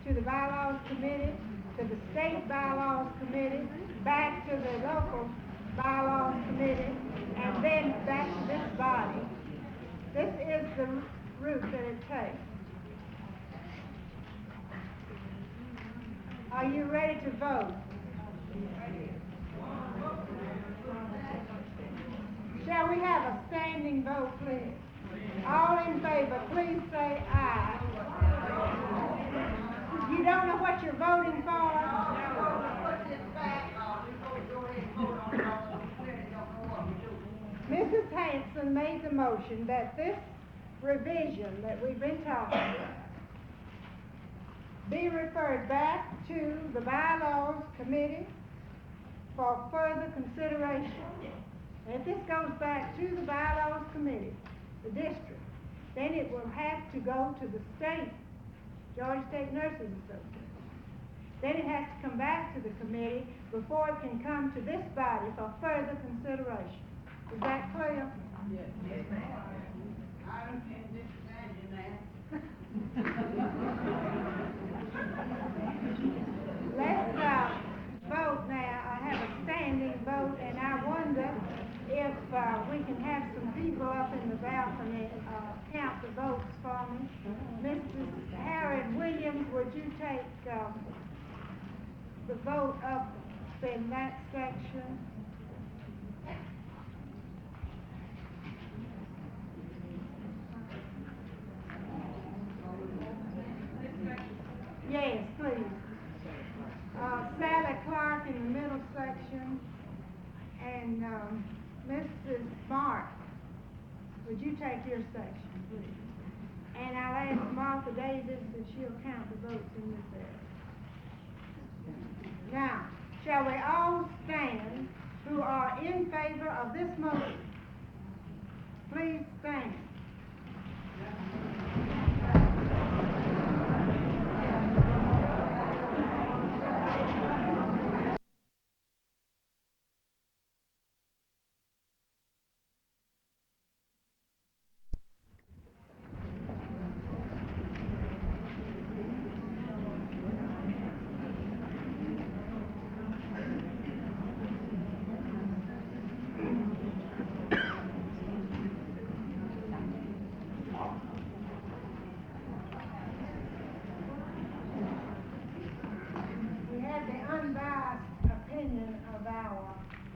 to the bylaws committee, to the state bylaws committee, back to the local bylaws committee, and then back to this body. This is the route that it takes. Are you ready to vote? Shall we have a standing vote, please? All in favor, please say aye. You don't know what you're voting for? Mrs. Hanson made the motion that this revision that we've been talking about be referred back to the bylaws committee for further consideration. And if this goes back to the bylaws committee, the district, then it will have to go to the state, Georgia State Nurses Association. Then it has to come back to the committee before it can come to this body for further consideration. Is that clear? Yes, ma'am. I can just imagine that. Let's vote now. I have a standing vote, and I wonder if we can have some people up in the balcony count the votes for me. Mrs. Harriet Williams, would you take the vote up in that section? Yes, please. Sally Clark in the middle section, and Mrs. Mark, would you take your section, please? And I'll ask Martha Davis if she'll count the votes in this area. Now, shall we all stand who are in favor of this motion? Please stand.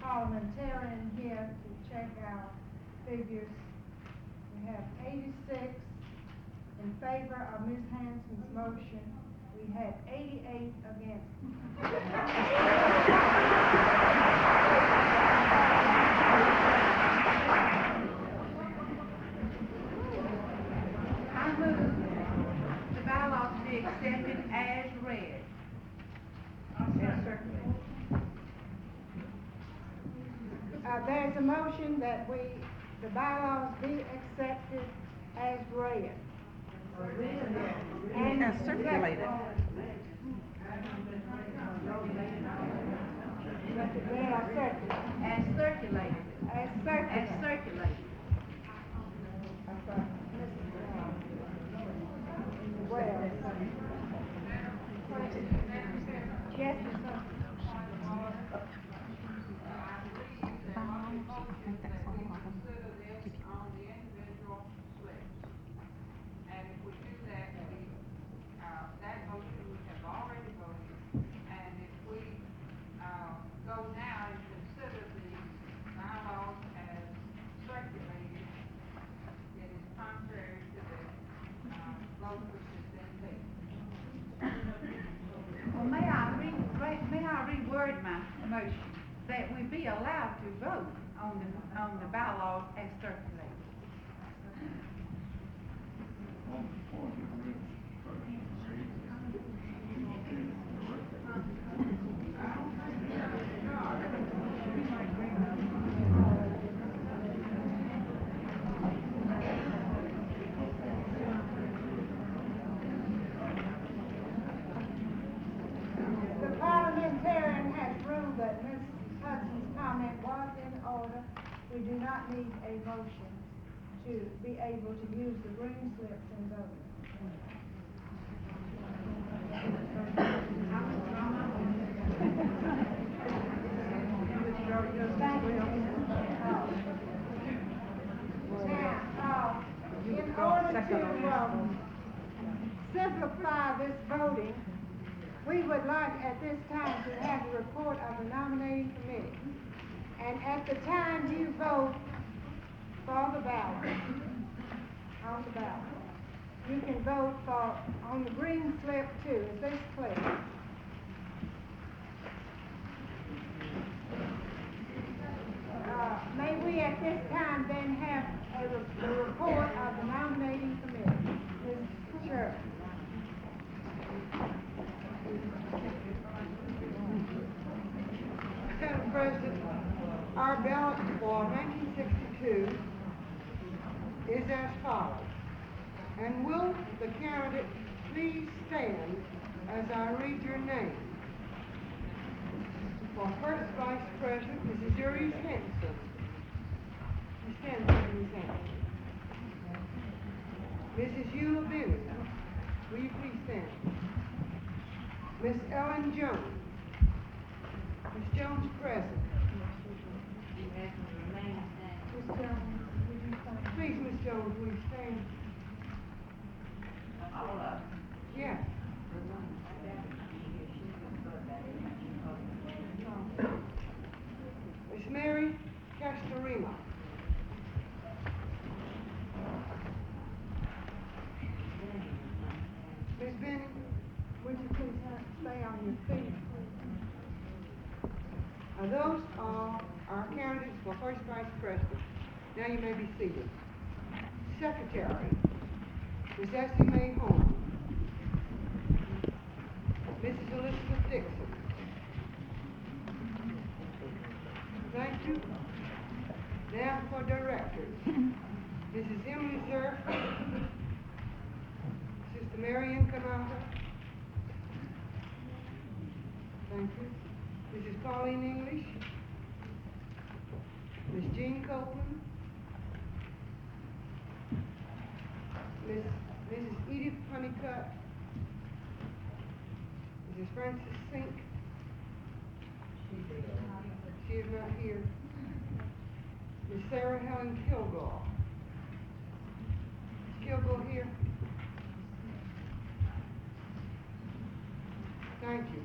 Parliamentarian here to check our figures. We have 86 in favor of Ms. Hanson's motion. We We had 88 against. I move the bylaws be accepted as read. There's a motion that the bylaws be accepted as read. And As circulated. They are circulated. As circulated. As As circulated. circulated. Well. Yes, sir. And if we do that, that motion we have already voted, and if we, go now and consider the bylaws as circulated, it is contrary to the, vote which has been taken. Well, may I reword my motion, that we be allowed to vote on the bylaws as circulated. On the point of this first The parliamentarian has ruled that Ms. Hudson's comment was in order. We do not need a motion to be able to use the green slips in voting. Now, in order to simplify this voting, we would like at this time to have a report of the nominating committee. And at the time you vote for the ballot, on the ballot, you can vote on the green slip too. Is this clear? May we at this time then have a report of the nominating committee? Ms. Sherman. Madam President, our ballot for 1962 is as follows. And will the candidate please stand as I read your name? For first vice president, Mrs. Doris Henson. Ms. Henson, Ms. Henson. Mrs. Eula Bennett, will you please stand? Miss Ellen Jones. Ms. Jones present. Ms. Jones, would you stand? Please, Ms. Jones, will you stand? All up. Yes. Miss Mary Castorima. Miss Benny, Would you please stay on your feet, please? those are our candidates for first vice president. Now you may be seated. Secretary, Ms. Essie Mae Holmes. Mrs. Elizabeth Dixon. Thank you. Now for directors. Mrs. Emily Zerf. Sister Marion Canada. Thank you. Mrs. Pauline English. Ms. Jean Copeland. Mrs. Edith Honeycutt. Mrs. Frances Sink. She is not here. Ms. Sarah Helen Kilgore. Is Kilgore here? Thank you.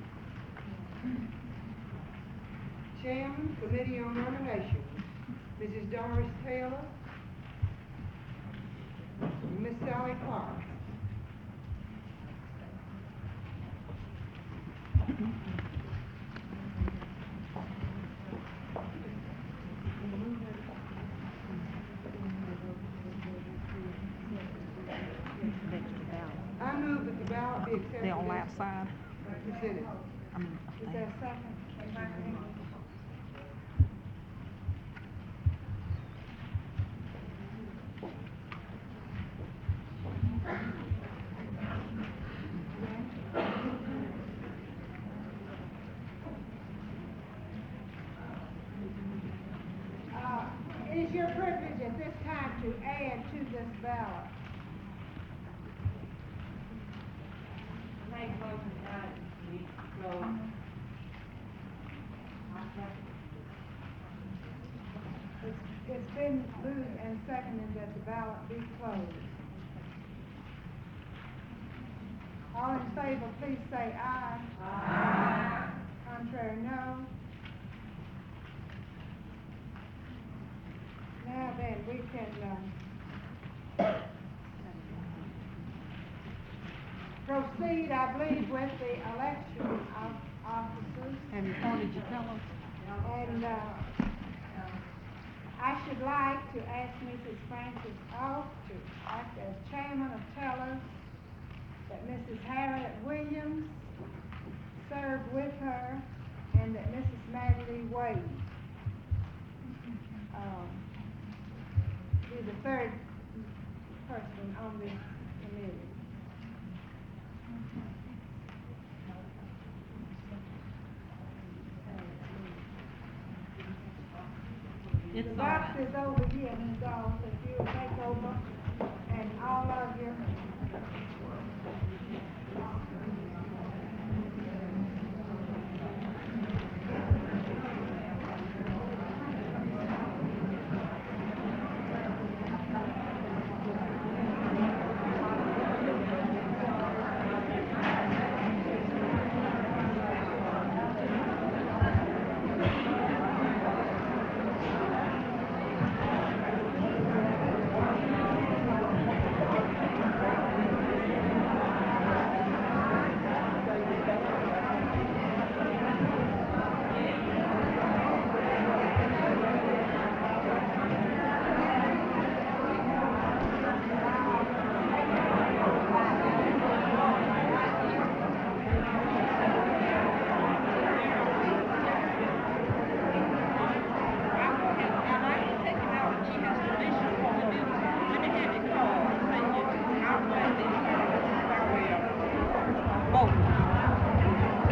Chairman, Committee on Nominations, Mrs. Doris Taylor, and Miss Sally Clark. I move that the ballot be accepted. They're on that side. Considered. Is there a second? It is your privilege at this time to add to this ballot. Make motion that we close. It's been moved and seconded that the ballot be closed. All in favor, please say aye. Aye. Contrary, no. Now then, we can, proceed, I believe, with the election of officers. Have you appointed your fellows? And, I should like to ask Mrs. Frances Oak to act as chairman of tellers, that Mrs. Harriet Williams serve with her, and that Mrs. Madeline Wade be the third person on this committee. It's The all box right. is over here, Ms. Dawes, if you'll take over, and all of you.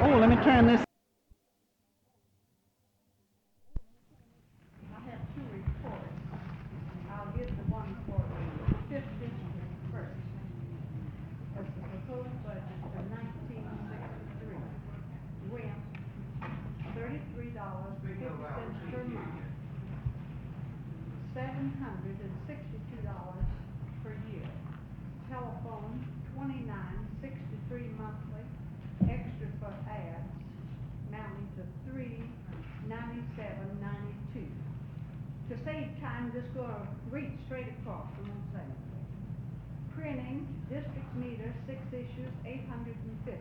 Oh, let me turn this. I have two reports. I'll give the one for the fifth district first. As the proposed budget for 1963 went $33.50 per month, $762 per year. Telephone, $29.63 monthly, extra for ads, amounting to $397.92. To save time, just go read straight across from one thing. Printing, district meter, 6 issues, $850.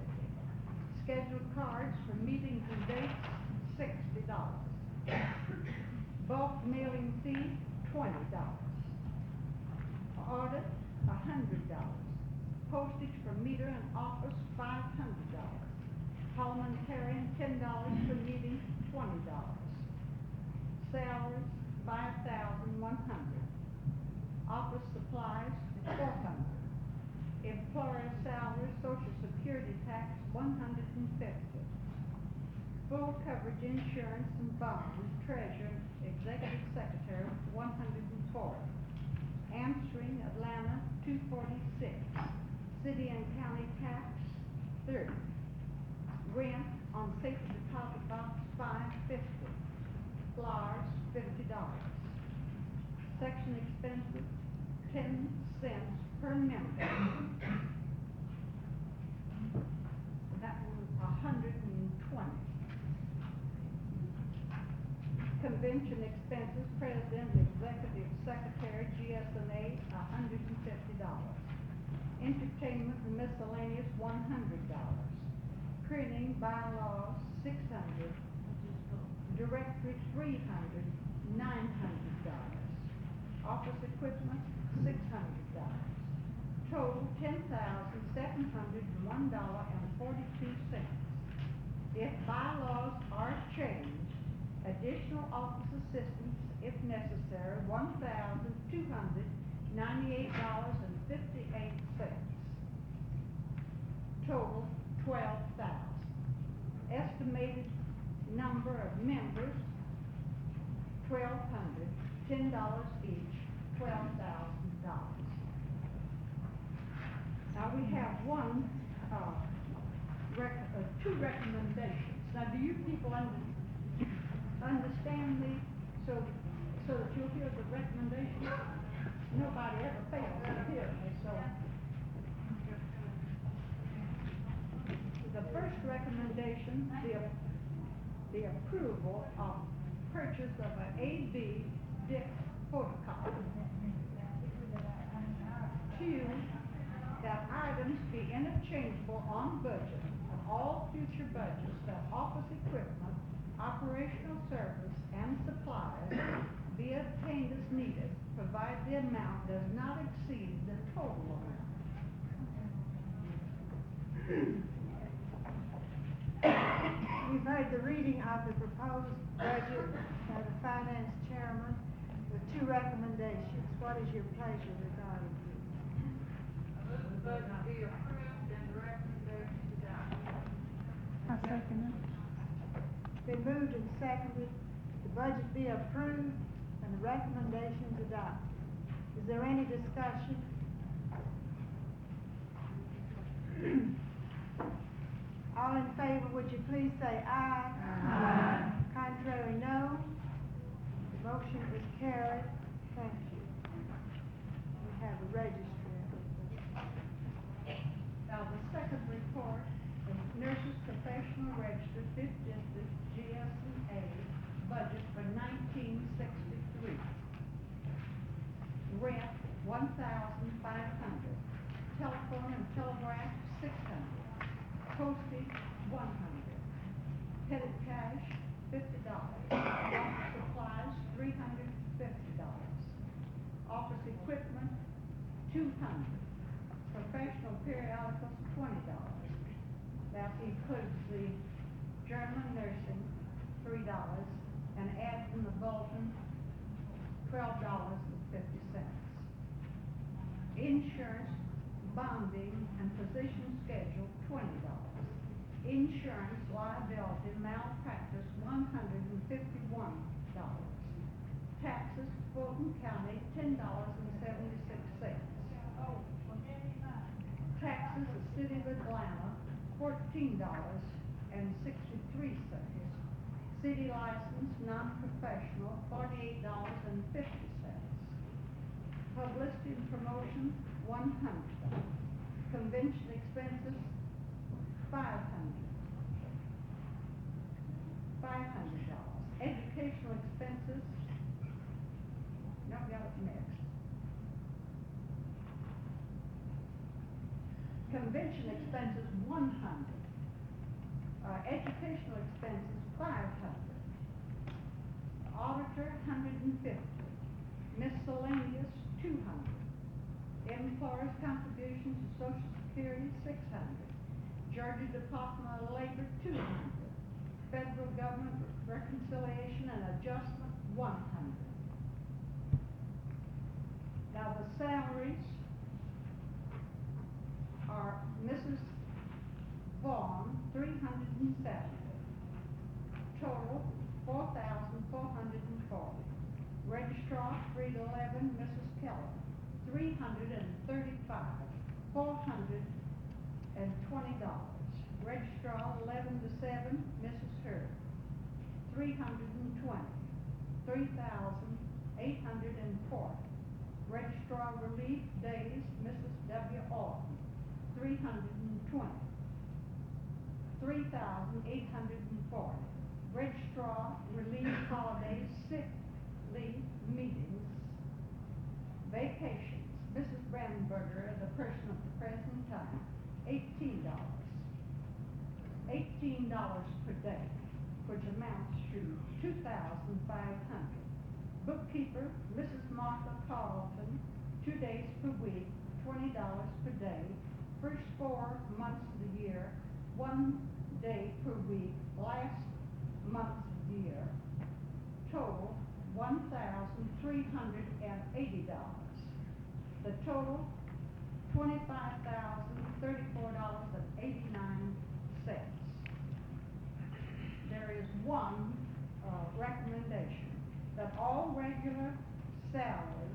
Scheduled cards for meetings and dates, $60. Bulk mailing fee, $20. Audit, $100. Postage for meter and office, $500. Parliamentarian, $10 per meeting, $20. Salaries, $5,100. Office supplies, $400. Employer salary, Social Security tax, $150. Full coverage insurance and bonds, treasurer, executive secretary, $140. Answering, Atlanta, $246. City and county tax, $30. Rent on safety deposit box, $550. Flowers, $50. Section expenses, 10 cents per member. That was 120. Convention expenses, president, executive secretary, GSNA, $150. Entertainment and miscellaneous, $100. Printing bylaws, $600. Directory, $300, $900. Office equipment, $600. Total, $10,701.42. If bylaws are changed, additional office assistance if necessary, $1,298.58. Total, 12,000. Estimated number of members, 1,200, $10 each, $12,000. Now, we have two recommendations. Now, do you people understand me, so that you'll hear the recommendation? Nobody ever fails to hear me, so. The first recommendation, the approval of purchase of an A.B. Dick photocopy. 2, that items be interchangeable on budget of all future budgets, that office equipment, operational service, and supplies be obtained as needed, provided the amount does not exceed the total amount. We've heard the reading of the proposed budget by the finance chairman with 2 recommendations. What is your pleasure regarding this? The budget be approved and the recommendation adopted. I second it. Been moved and seconded, the budget be approved and the recommendations adopted. Is there any discussion? All in favor, would you please say aye? Aye. Contrary, no. The motion is carried. Thank you. We have a registry. Now, the second report is Nurses Professional Register, 5th District, GSA, budget for 1963. Rent, $1,500. Telephone and telegraph, $600. Postage, $100. Petty cash, $50. Office supplies, $350. Office equipment, $200. Professional periodicals, $20. That includes the German nursing, $3, and add from the bulletin, $12.50. Insurance, bonding, and physician schedule, $20. Insurance, liability, malpractice, $151. Taxes, Fulton County, $10.76. Taxes, the City of Atlanta, $14.63. City license, non-professional, $48.50. Publicity and promotion, $100. Convention expenses, $500. Educational expenses, no, got it mixed. Convention expenses, $100. Educational expenses, $500. Auditor, $150. Miscellaneous, $200. Employers' contributions to Social Security, $600. Georgia Department of Labor, $200. Federal Government Reconciliation and Adjustment, $100. Now, the salaries are Mrs. Vaughn, $370. Total, $4,440. Registrar, $311, Mrs. Keller, $335, $420. Registrar, 11 to 7, Mrs. Hurd, $320, $3,840. Registrar Relief Days, Mrs. W. Orton, $320, $3,840. Registrar Relief Holidays, sick leave meetings, vacations, Mrs. Brandenberger, the person of the present time, $18. $18 day, which amounts to $2,500. Bookkeeper, Mrs. Martha Carlton, 2 days per week, $20 per day. First 4 months of the year, 1 day per week, last month of the year. Total, $1,380. The total, $25,034.89. There is one recommendation, that all regular salaries,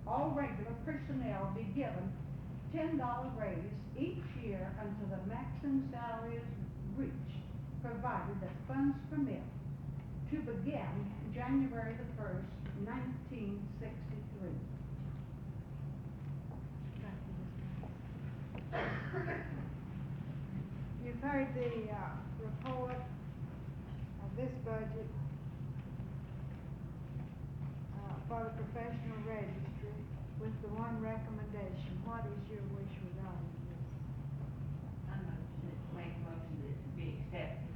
all regular personnel be given $10 raise each year until the maximum salary is reached, provided that funds permit, to begin January the 1st, 1963. You've heard the report of this budget for the professional registry with the one recommendation. What is your wish regarding this? I'm going to make a motion that it be accepted.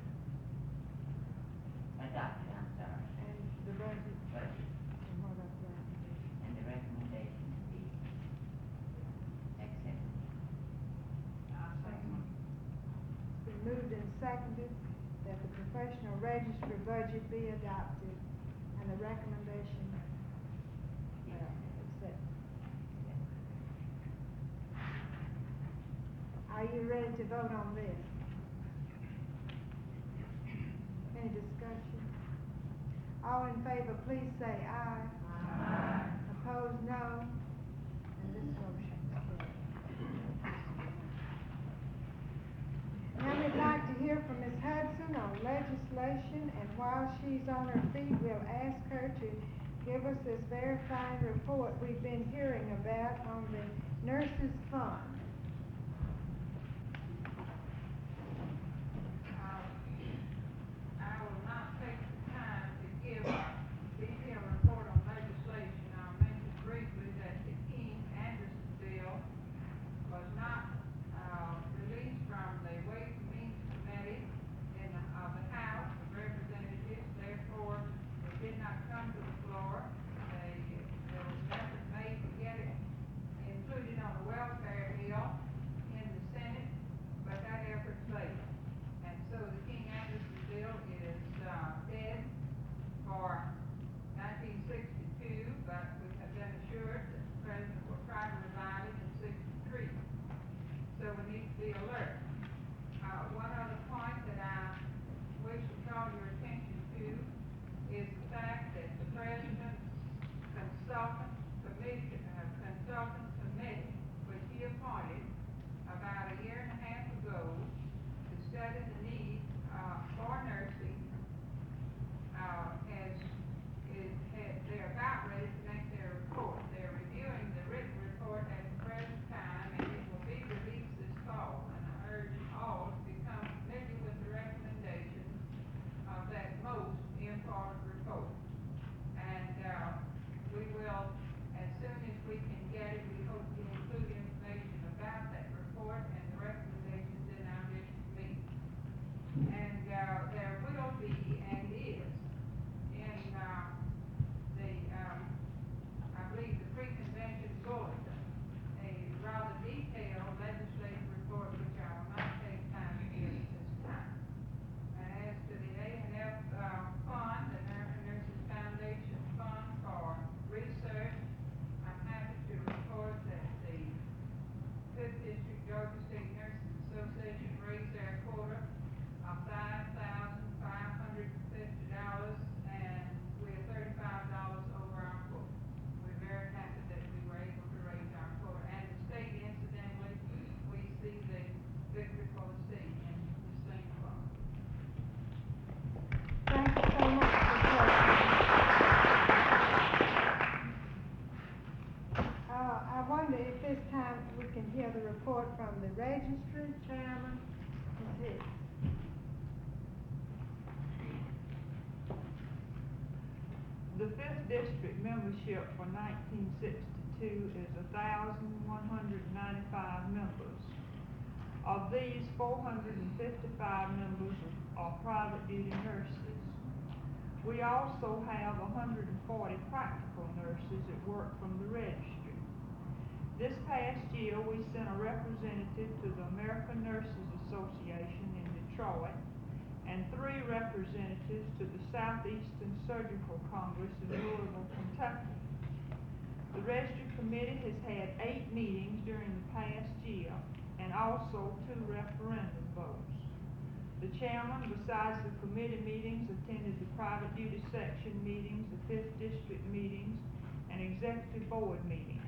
Adopted, I'm sorry. And the budget? Budget. And what about the recommendation? And the recommendation to be accepted. I'll second. It's been moved and seconded that the professional registry budget be adopted and the recommendation accepted. Are you ready to vote on this? Any discussion? All in favor, please say aye. Aye. Opposed, no. And this motion is carried. Now we'd like to hear from Ms. Hudson on legislation, and while she's on her feet, we'll ask her to give us this verifying report we've been hearing about on the Nurses Fund. I will not take the time to give a detailed report on legislation. I'll mention briefly that the King-Anderson bill was not released from the Ways and Means Committee of the House of Representatives. Therefore, it did not come to the floor. There was an effort made to get it included on the welfare bill in the Senate, but that effort failed. And so the King-Anderson bill is dead for 1962, but we have been assured that the President will try to revive it in 63. So we need to be alert. One other point that I wish to call your attention to is the fact that the President's consultant committee, which he appointed about a year and a half ago to study the need for nursing, they're about ready to make their report. They're reviewing the written report at the present time, and it will be released this fall. And I urge all to become familiar with the recommendations of that most important report. And we will, as soon as we can get it, we hope to include information about that report and the recommendations in our next meeting. And there will be and is in I believe the pre-convention bulletin, a rather detailed legislative report which I will not take time to give at this time. And as to the A&F fund, the American Nurses Foundation Fund for research, I'm happy to report that the 5th District Georgia State Nurses Association raised their quota of $5,550, and we're $35 over our quota. We're very happy that we were able to raise our quota. And the state, incidentally, we see the victory for the state in the same fund. Thank you so much for I wonder if this time we can hear the report from the registry chairman, Ms. Hicks. The 5th District membership for 1962 is 1,195 members. Of these, 455 members are private duty nurses. We also have 140 practical nurses that work from the registry. This past year, we sent a representative to the American Nurses Association in Detroit and 3 representatives to the Southeastern Surgical Congress in Louisville, Kentucky. The registry committee has had 8 meetings during the past year and also 2 referendum votes. The chairman, besides the committee meetings, attended the private duty section meetings, the 5th district meetings, and executive board meetings.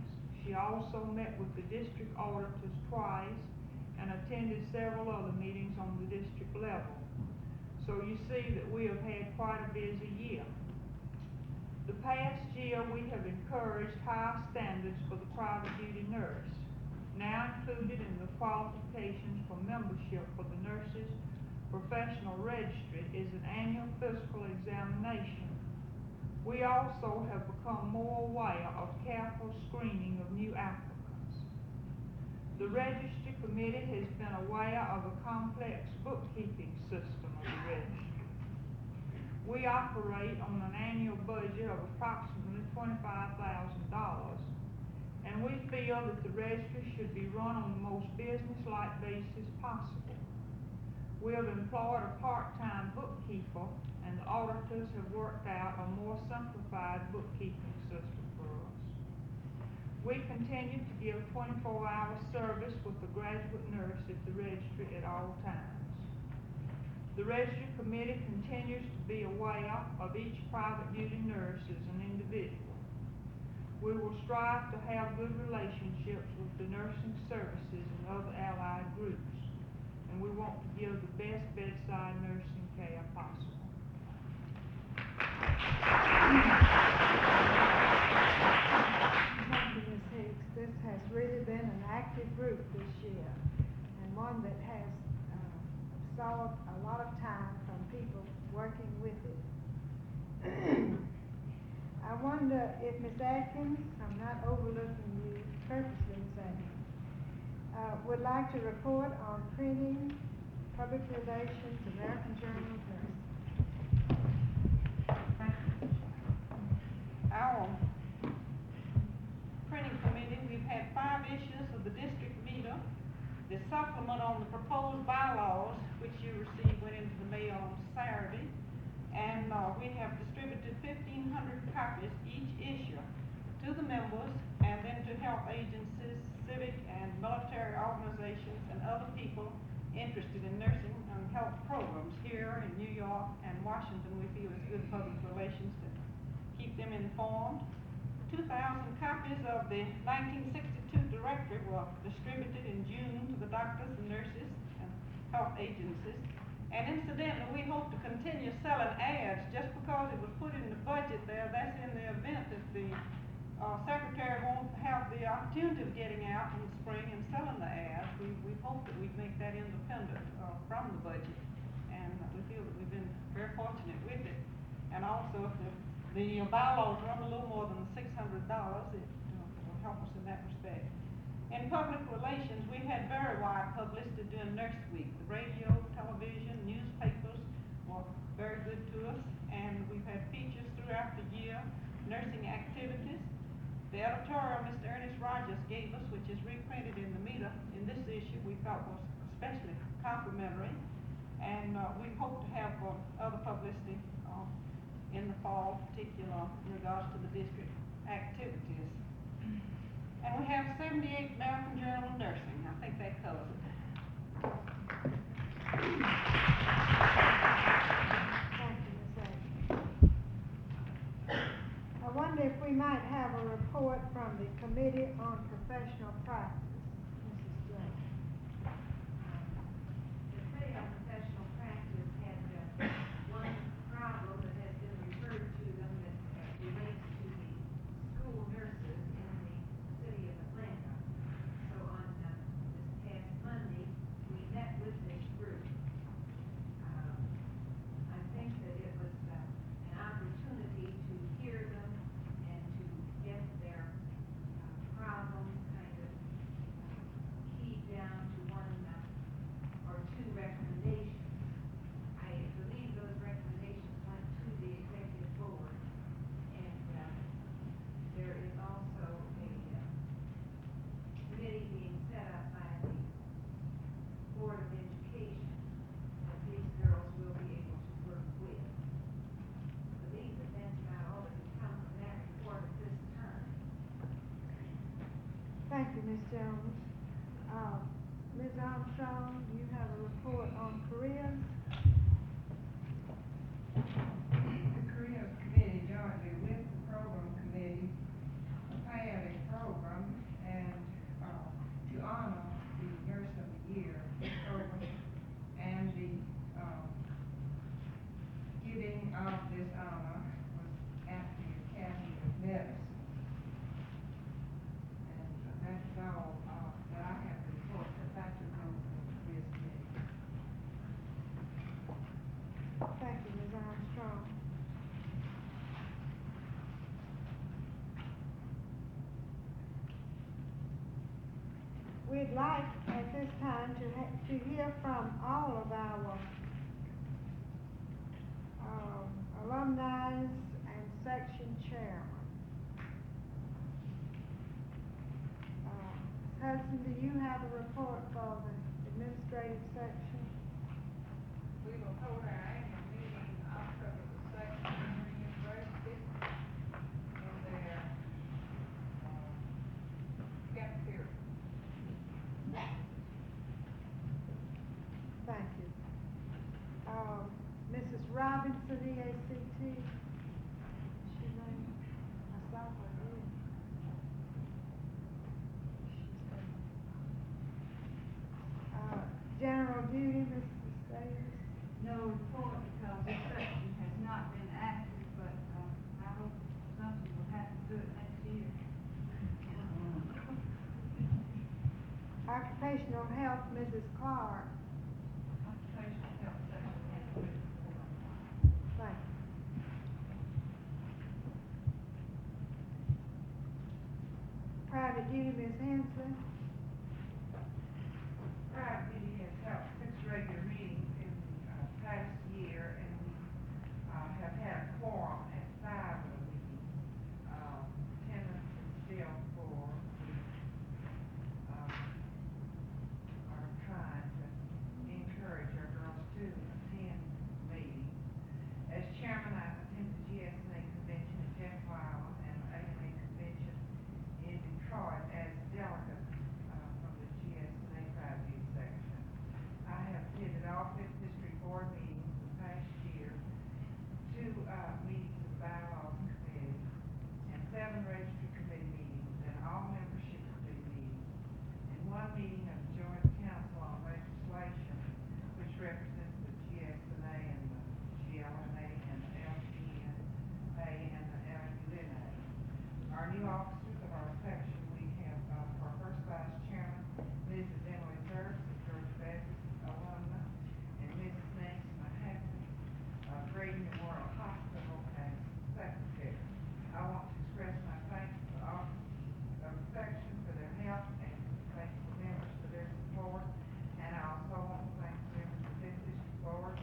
She also met with the district auditors twice and attended several other meetings on the district level. So you see that we have had quite a busy year. The past year, we have encouraged high standards for the private duty nurse. Now included in the qualifications for membership for the nurses professional registry is an annual physical examination. We also have become more aware of careful screening of new applicants. The registry committee has been aware of a complex bookkeeping system of the registry. We operate on an annual budget of approximately $25,000, and we feel that the registry should be run on the most business-like basis possible. We have employed a part-time bookkeeper, and the auditors have worked out a more simplified bookkeeping system for us. We continue to give 24-hour service with the graduate nurse at the registry at all times. The registry committee continues to be aware of each private duty nurse as an individual. We will strive to have good relationships with the nursing services and other allied groups, and we want to give the best bedside nursing care possible. Thank you, Ms. Hicks. This has really been an active group this year, and one that has absorbed a lot of time from people working with it. I wonder if Ms. Atkins, I'm not overlooking you purposely, Ms. Atkins, would like to report on printing, public relations, American Journal of Nursing. Our printing committee, we've had 5 issues of the district meter. The supplement on the proposed bylaws, which you received, went into the mail on Saturday. And we have distributed 1,500 copies each issue to the members and then to health agencies, civic and military organizations, and other people interested in nursing and health programs here in New York and Washington. We feel it's good public relations to keep them informed. 2,000 copies of the 1962 directory were distributed in June to the doctors and nurses and health agencies. And incidentally, we hope to continue selling ads. Just because it was put in the budget there, that's in the event that the secretary won't have the opportunity of getting out in the spring and selling the ads. We hope that we make that independent from the budget. And we feel that we've been very fortunate with it. And also, if the bylaws run a little more than $600, it will help us in that respect. In public relations, we had very wide publicity during Nurse Week. The radio, television, newspapers were very good to us, and we've had features throughout the year, nursing activities. The editorial Mr. Ernest Rogers gave us, which is reprinted in the meter in this issue, we thought was especially complimentary, and we hope to have other publicity in the fall, particularly in regards to the district activities. And we have 78 American Journal of Nursing. I think that covers it. Thank you, Ms. Atkins. I wonder if we might have a report from the Committee on Professional Practice. Mrs. Jones. The Committee on Professional Practice had one problem that has been referred to them that relates to the school nurses in the city of Atlanta. So on this past Monday, we met with this group. I think that it was an opportunity to hear them and to get their problems kind of Thank you, Ms. Jones. Ms. Armstrong, you have a report on careers. The Careers Committee jointly with the Program Committee prepared a program and, to honor the Nurse of the Year program and the, giving of this honor was at the Academy of Medicine. And that's all, that I have to report that Dr. Rose of the Careers Committee. Thank you, Ms. Armstrong. We'd like at this time to hear from all of our alumni and section chairmen. Hudson, do you have a report for the administrative section? We will hold our annual meeting October the second at Emory University in their, cafeteria. Thank you. Mrs. Robinson, EACT. Is she named? I saw her here. General duty, Mrs. Davis. No report because this section has not been active, but, I hope something will happen to it next year. Occupational health, Mrs. Clark. Occupational health section has no report. Thank you. Private duty, Ms. Hensley. Private duty has held 6 regular meetings in the past year, and we have had a quorum at 5 of the meetings. Attendance is still poor. We are trying to encourage our girls to attend meetings. As chairman, I attended the GSNA convention in Jeff Island and the AMA convention in Detroit as delegate from the GSNA private duty section. I have attended all 5th District Board meetings the past year, 2 meetings of the bylaws committee, and 7 registry committee meetings, and all membership committee meetings, and 1 meeting of the Joint Council on Legislation, which represents the GSNA and the GLNA and the LGNA and the LUNA. Our new officers of our section, we have, for our first vice chairman, Mrs. Emily Third, George Baptist alumna, and Mrs. Nancy Mahaffey, Braden Memorial Hospital as secretary. I want to express my thanks to the officers of the section for their help and thank the members for their support. And I also want to thank the members of this district board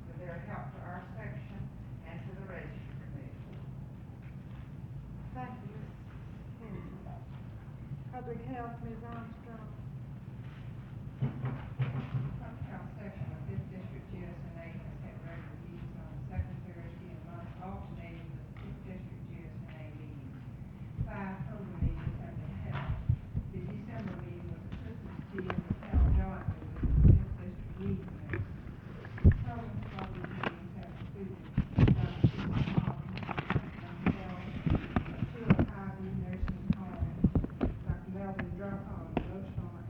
for their help to our section and to the registry committee. Thank you, Ms. Hensley. Public health, Ms. Armstrong. Public health section of this district, GSNA, has had regular meetings on the second Thursday of the month, alternating with the 5th District GSNA meetings. 5 total meetings have been held. The December meeting was a Christmas tea and was held jointly with the 5th District Weed Committee. Total of these meetings have included Dr. Susan Holmes, Dr. Hill, Sheila Ivey, nursing home, Dr. Melvin Druckham, Gulfstone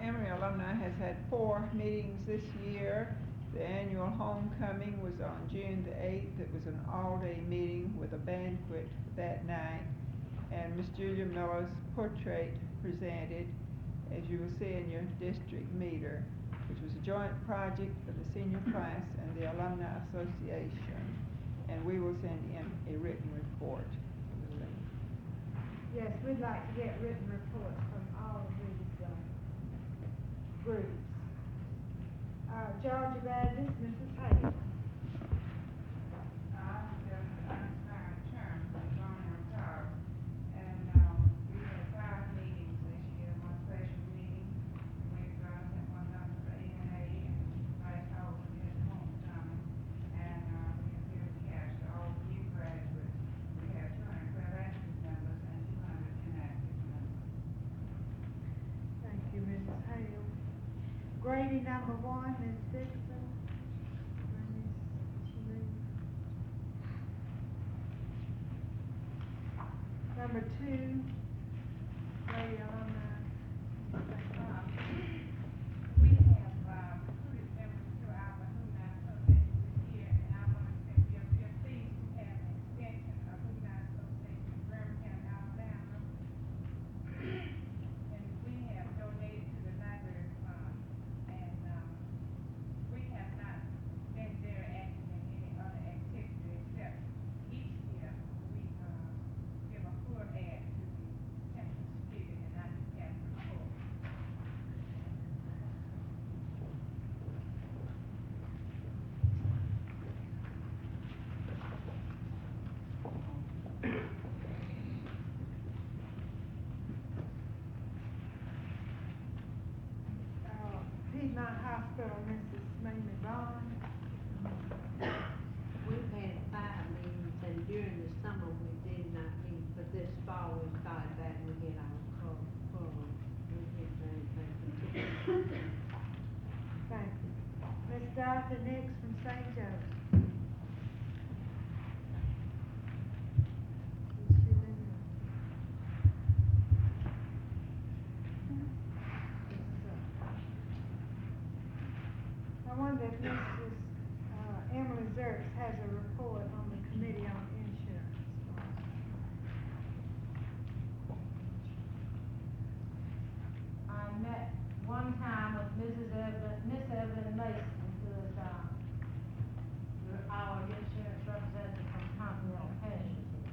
Emory Alumni has had 4 meetings this year. The annual homecoming was on June the 8th. It was an all-day meeting with a banquet that night. And Miss Julia Miller's portrait presented, as you will see in your district meter, which was a joint project of the senior class and the Alumni Association. And we will send in a written report. Yes, we'd like to get written reports from all of these, groups. Georgia Baptist, Mrs. Hayes. Thank you, Mrs. Hale. Grady number 1, Ms. Dixon. Number 2, Grady alumni. We have, recruited members to our Alumni Association this year, and I want to say we are pleased to have an extension of Alumni Association in Birmingham, Alabama. And we have donated to the library fund, and, we have not been very active in any other activity except each year we, give a full ad to the Central Spirit and I just have to report. Piedmont Hospital, Mrs. Mamie Bond. We've had 5 meetings, and during the summer we did not meet, but this fall we started back and we had our program. We didn't do anything particular. Thank you. Miss Dorothy Nix from St. Joseph. Is she leaving? I wonder if Mrs. Emily Zerks has a report on the Committee on Insurance. I met one time with Miss Evelyn Mason, who is, our insurance representative from Continental Casualty.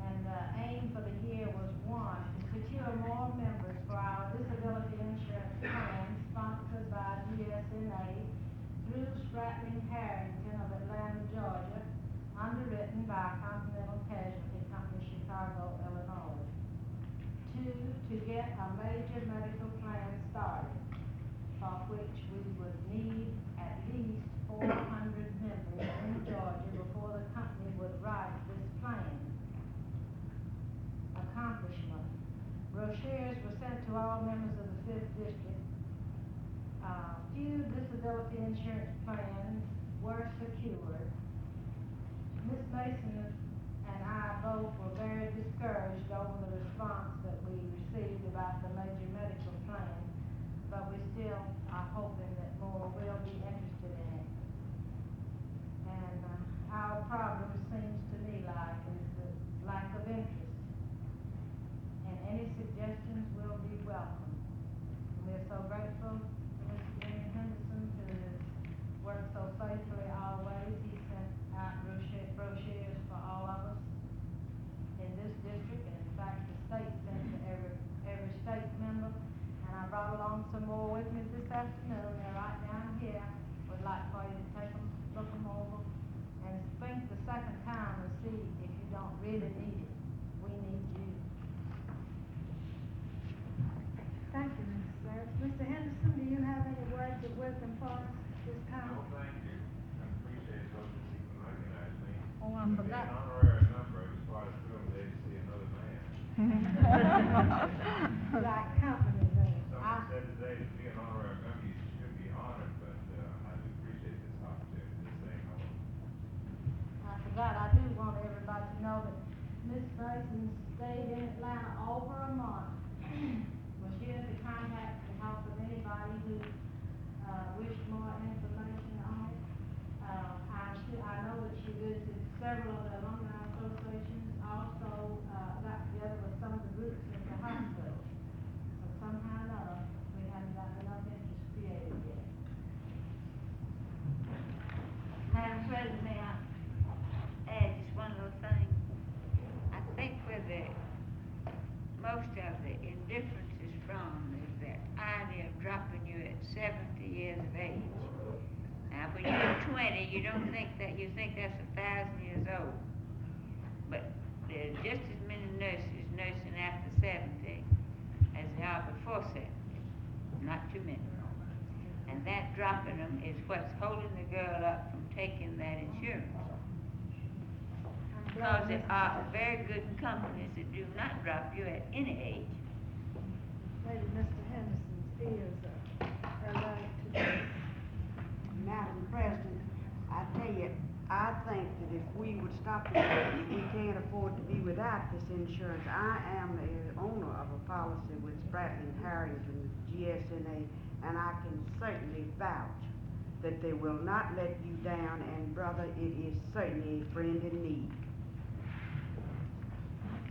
And the aim for the year was, 1, to secure more members for our disability insurance plan sponsored by DSNA through Spratling Harrington of Atlanta, Georgia, underwritten by Continental Casualty Company, Chicago, Illinois. 2, to get a major medical plan started, for which we would need at least 400 members in Georgia before the company would write this plan. Accomplishment. Brochures were sent to all members of the 5th District. Few disability insurance plans were secured. Ms. Mason and I both were very discouraged over the response that we received about the major medical plan, but we still are hoping that more will be interested in it. And our problem seems to me like is the lack of interest. And any suggestions will be welcome. We're so grateful to Mr. Jimmy Henderson, who has worked so faithfully always. He sent out brochures for all of us in this district, and in fact, the state sent to every state member. And I brought along some more with me this afternoon. They're right down here. Would like for you to take them, look them over, and think the second time and see if you don't really need it. We need you. Thank you, Mrs. Zerks. Mr. Henderson, do you have any words of wisdom for us this time? No, thank you. I appreciate those that you can recognize me. Oh, I But forgot. being honorary member, I just wanted to feel they see another man. Like company, then. Someone said today to be an honorary member, you should be honored, but I do appreciate this opportunity to say hello. I forgot, I do want everybody to know that Miss Mason stayed in Atlanta over a month. Was here to contact and help with anybody anybody who, wished more information on it. I know that she visited several of the alumni associations, also, got together with some of the groups in the hospital. But somehow or another, we haven't got enough interest created yet. Madam President, may I add just one little thing? I think where most of the indifference is from is that idea of dropping you at 70 years of age. Now, when you're 20, you don't think that, you think that's 1,000 years old. But there's just as many nurses nursing after 70 as there are before 70. Not too many. And that dropping them is what's holding the girl up from taking that insurance. Because there are very good companies that do not drop you at any age. Maybe Mr. Henderson's ears are right today. Madam President, I tell you, I think that if we would stop the we can't afford to be without this insurance. I am the owner of a policy with Spratley and Harrington, GSNA, and I can certainly vouch that they will not let you down, and brother, it is certainly a friend in need.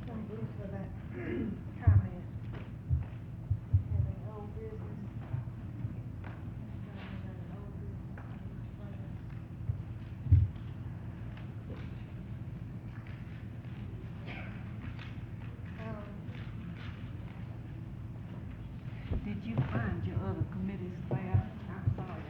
Thank you for that comment. Having old business. Did you find your other committees there? I'm sorry.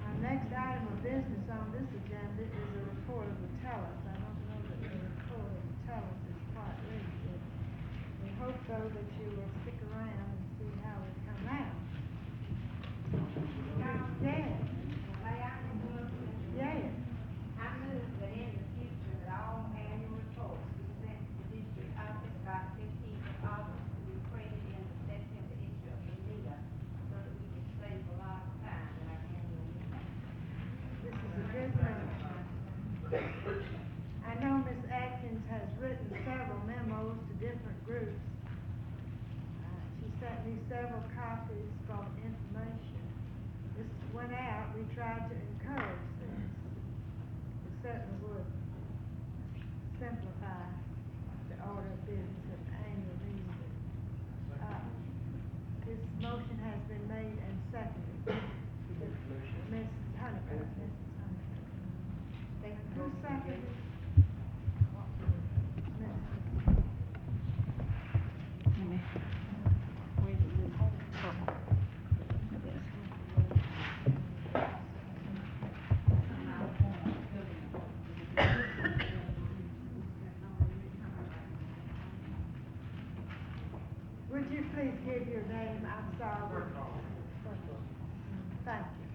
Our next item of business on this agenda is a report of the tellers. I don't know that the report of the tellers is quite ready yet. We hope though that you will stick around and see how it come out. Yes. Yes. I move that in the future that all annual reports be sent to the district office by the 15th of August to be printed in the September issue of the Leader, so that we can save a lot of time in our annual meeting. This is a good thing. I know Ms. Atkins has written several memos to different groups. She sent me several copies for information. This went out, we tried to encourage this. It certainly would simplify the order of business at the annual meeting. This motion has been made and seconded. Ms. Honeycutt, Mrs. Honeycutt. Who seconded? Would you please give your name? I'm sorry. Thank you.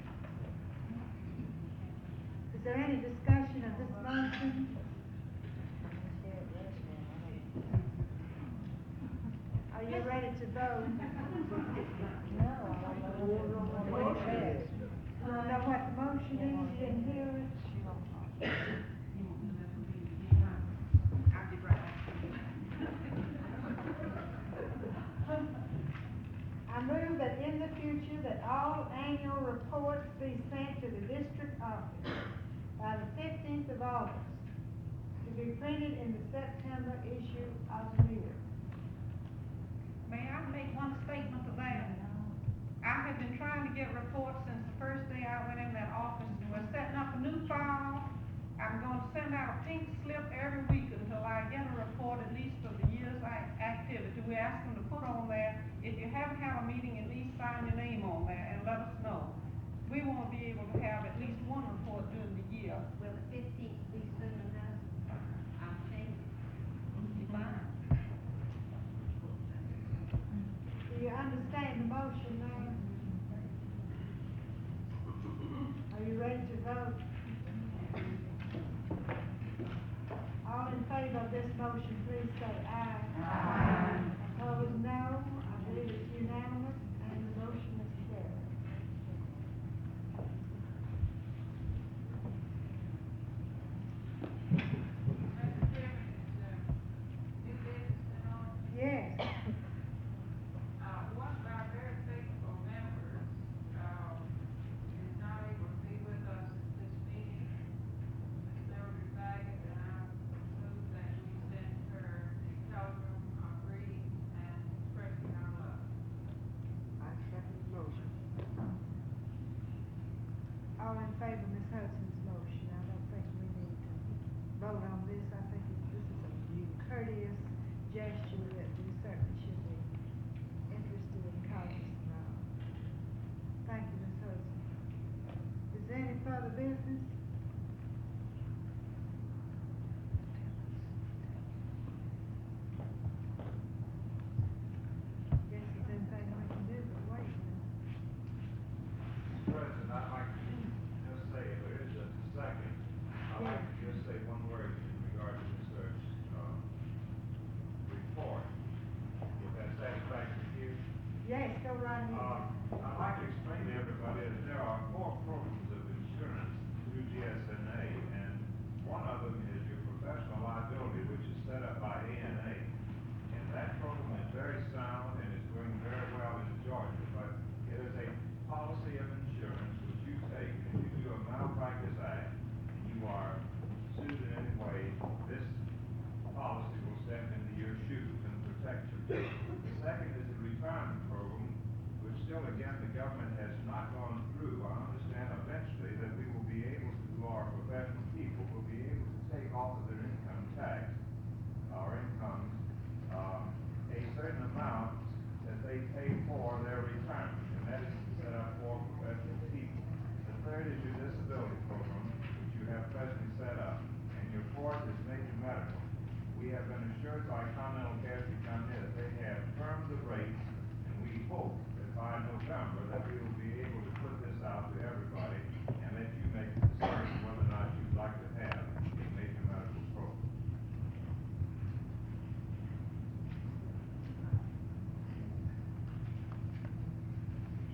Is there any discussion of this motion? Are you ready to vote? You don't know what the motion is? You didn't hear it? I move that in the future that all annual reports be sent to the district office by the 15th of August to be printed in the September issue of the Leader. May I make one statement to that? I have been trying to get reports since the first day I went in that office. We're setting up a new file. I'm going to send out a pink slip every week until I get a report at least for the year's activity. We ask them to put on there, if you haven't had a meeting, at least sign your name on there and let us know. We want to be able to have at least one report during the year. Will the 15th be soon enough? I'll change it. Fine. Do you understand the motion now? Are you ready to vote? All in favor of this motion, please say aye. Aye. Opposed, no. I believe it's unanimous, and the motion is carried. all in favor of Ms. Hudson's motion? I don't think we need to vote on this. I think this is a courteous gesture that we certainly should be interested in cognizant of. Thank you, Ms. Hudson. Is there any further business? Guess there's anything we can do but wait. President, I'd like to just say, if there is just a second, I'd like to just say one word in regard to this report. If that's satisfactory to you? Yes, go right ahead. I'd like to explain to everybody that there are 4 programs of insurance through GSNA, and one of them is your professional liability, which is set up by ANA. And that program is very sound and is doing very well in Georgia, but it is a policy of insurance which you take if you do a malpractice act and you are sued in any way, this policy will step into your shoes and protect you. The second is the retirement program, which still, again, the government has not gone through. I understand eventually that we will be able to, our professional people will be able to take off of their income tax, our incomes, a certain amount that they pay for their retirement, and that is set up for professional people. The third is your disability program, which you have presently set up, and your fourth is major medical. We have been assured by Continental Casualty Company that they have firmed the rates, and we hope that by November that we will be able to put this out to everybody and let you make the decision whether or not you'd like to have a major medical program.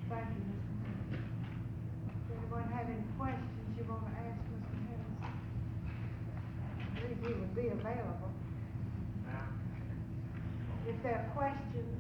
Thank you, Mr. Harris. Does anyone have any questions you want to ask Mr. Harris? I believe he would be available. If there are questions.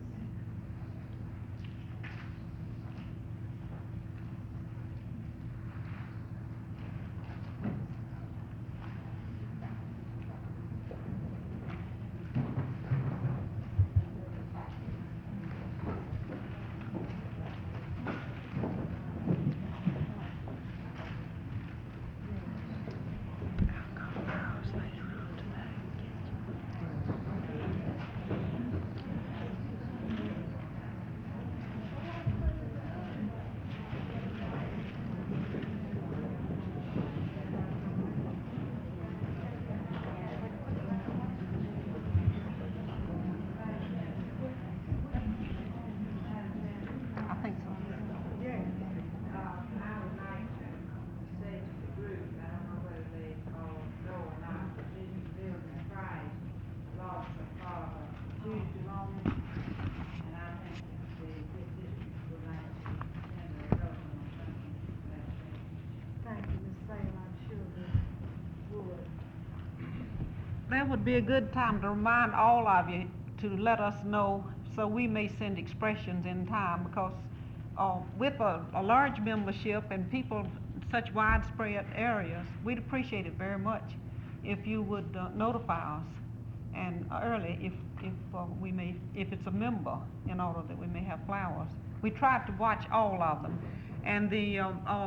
I think so. Yes. I would like to say to the group, I don't know whether they all know or not, but this building Price lost a father due to loneliness, and I think that this district would like to send a resolution on something to that effect. Thank you, Ms. Sale, I'm sure they would. That would be a good time to remind all of you to let us know, so we may send expressions in time, because with a large membership and people in such widespread areas, we'd appreciate it very much if you would notify us and early if it's a member, in order that we may have flowers. We try to watch all of them, and the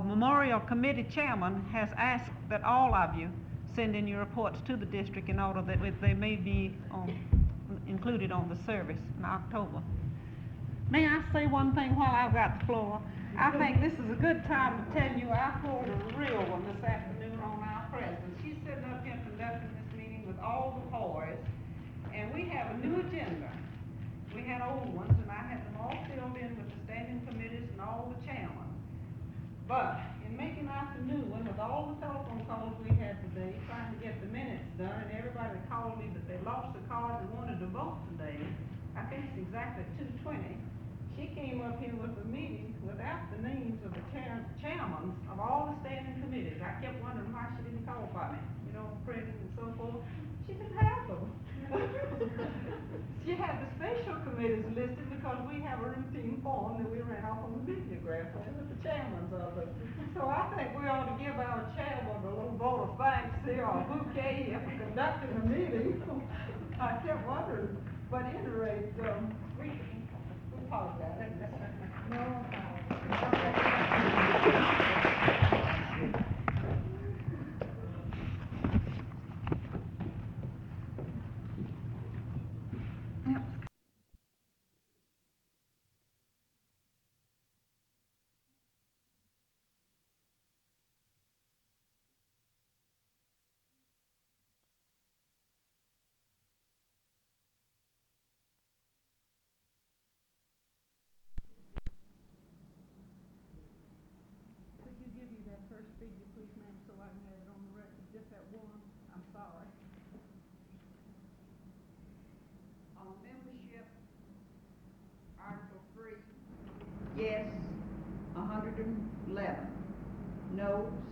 Memorial Committee Chairman has asked that all of you send in your reports to the district in order that they may be included on the service in October. May I say one thing while I've got the floor? I think this is a good time to tell you I pulled a real one this afternoon on our president. She's sitting up here conducting this meeting with all the boys, and we have a new agenda. We had old ones, and I had them all filled in with the standing committees and all the chairmen. But in making out the new one, with all the telephone calls we had today, trying to get the minutes done, and everybody called me that they lost the card and wanted to vote today, I think it's exactly 2:20, she came up here with a meeting without the names of the chairmen of all the standing committees. I kept wondering why she didn't call by me, president and so forth. She didn't have them. She had the special committees listed because we have a routine form that we ran off on the videograph with the chairmans of it. So I think we ought to give our chairman a little vote of thanks here, or a bouquet for conducting the meeting. I kept wondering, but at any rate, we apologize. No apology.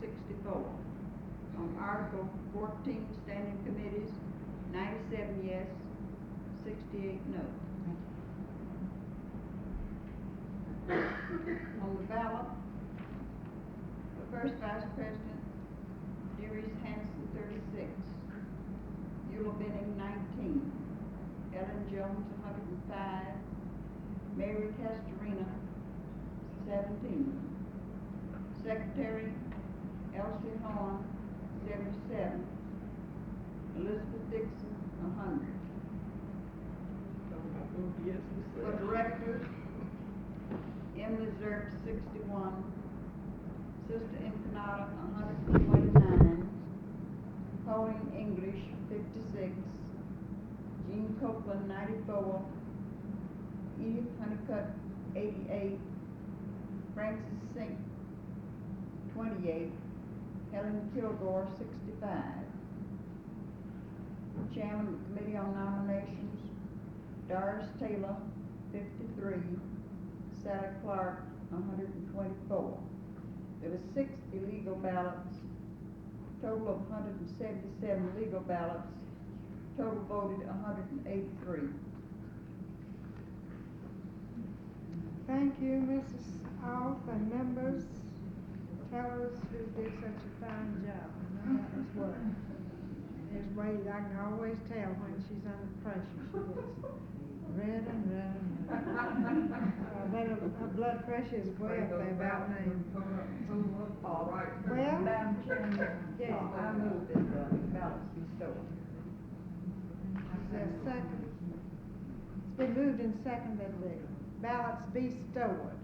64. On Article 14, standing committees, 97 yes, 68 no. On the ballot, the first vice president, Darius Hanson, 36. Eula Benning, 19. Ellen Jones, 105. Mary Castorina, 17. Secretary, Elsie Horn, 77. Elizabeth Dixon, 100. For directors, Emily Zerk, 61. Sister Empanada, 129. Pauline English, 56. Jean Copeland, 94. Edith Honeycutt, 88. Francis Sink, 28. Helen Kilgore, 65. Chairman of the Committee on Nominations, Doris Taylor, 53. Sally Clark, 124. There were 6 illegal ballots, total of 177 legal ballots, total voted 183. Thank you, Mrs. Alf, and members. Tellers who did such a fine job. I know that was work. There's ways I can always tell when she's under pressure. She gets red and red and red. I bet her blood pressure is way up there about now. All right. Well, Madam Chairman, yes. I move that the ballots be stolen. Is there a second? It's been moved and seconded that the ballots be stored.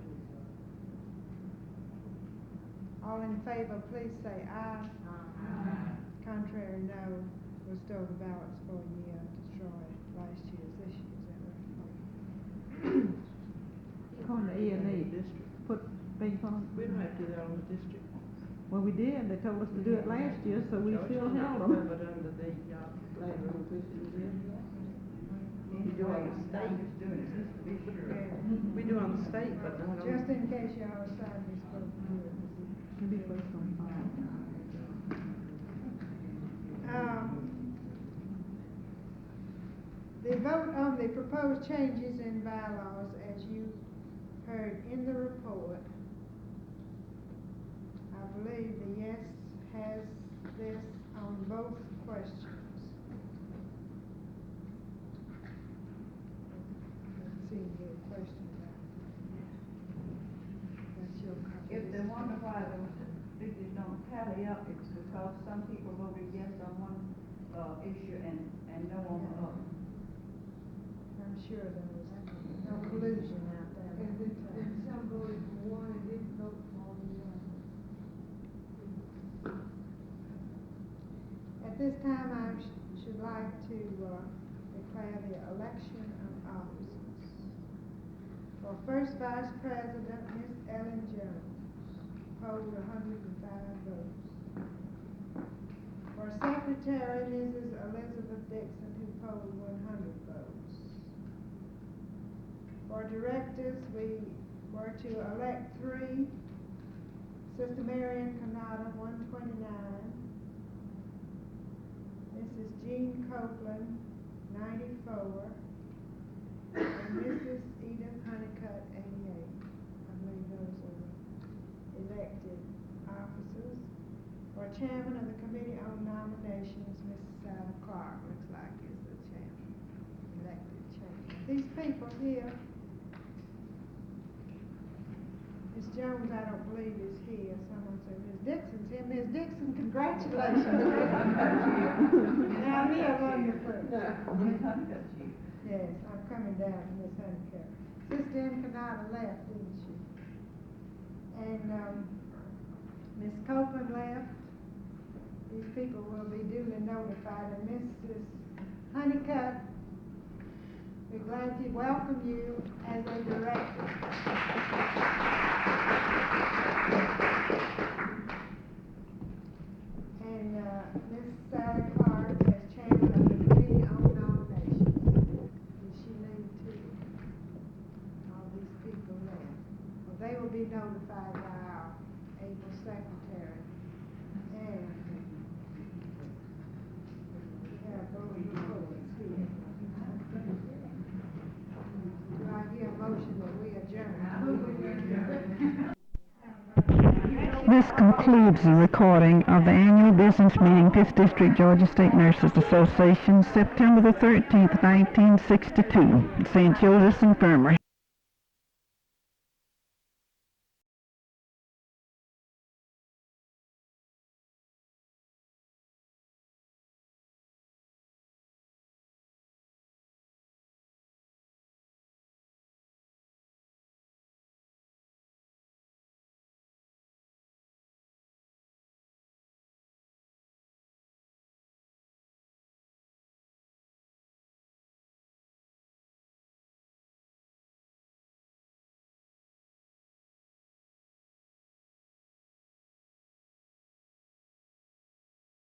All in favor, please say aye. Aye. Contrary, no. Restore the ballots for a year, destroy last year's, this year's, is that right? On the E&A district, put things on. We don't have to do that on the district. Well, we did, they told us to do it last year, so we still held them. But under the, land resolutions, We do on the state, is doing it, just to be sure. we do on the state, but not on. Just in case y'all decide we're supposed to do it. It'll be placed on file. The vote on the proposed changes in bylaws, as you heard in the report, I believe the yes has this on both questions. Seems to be a question about it. That's your copy. If they wonder why those figures don't tally up, it's because some people voted yes on one, issue and no on the other. I'm sure there was no collusion out there. And some voted for one and didn't vote for the other. At this time, I should like to declare the election of officers. For first vice president, Ms. Ellen Jones, polled 105 votes. For secretary, Mrs. Elizabeth Dixon, who polled 100 votes. For directors, we were to elect 3. Sister Marion Canada, 129. Mrs. Jean Copeland, 94. And Mrs. Edith Honeycutt, 88. I believe those are the elected officers. For chairman of the Committee on Nominations, Mrs. Sally Clark, looks like is the chairman, elected chairman. These people here, Ms. Jones, I don't believe is here. Someone said Ms. Dixon's here. Ms. Dixon, congratulations. Now, here, wonderful. Yes, I'm coming down to Miss Honeycutt. Sister Empanada left, didn't she? And, Miss Copeland left. These people will be duly notified. And Mrs. Honeycutt, we're glad to welcome you as a director. And Ms. Sally Clark as chairman of the Committee on Nominations. Did she leave too? All these people there. Well, they will be notified by our able secretary This concludes the recording of the annual business meeting, 5th District Georgia State Nurses Association, September the 13th, 1962, St. Joseph's Infirmary.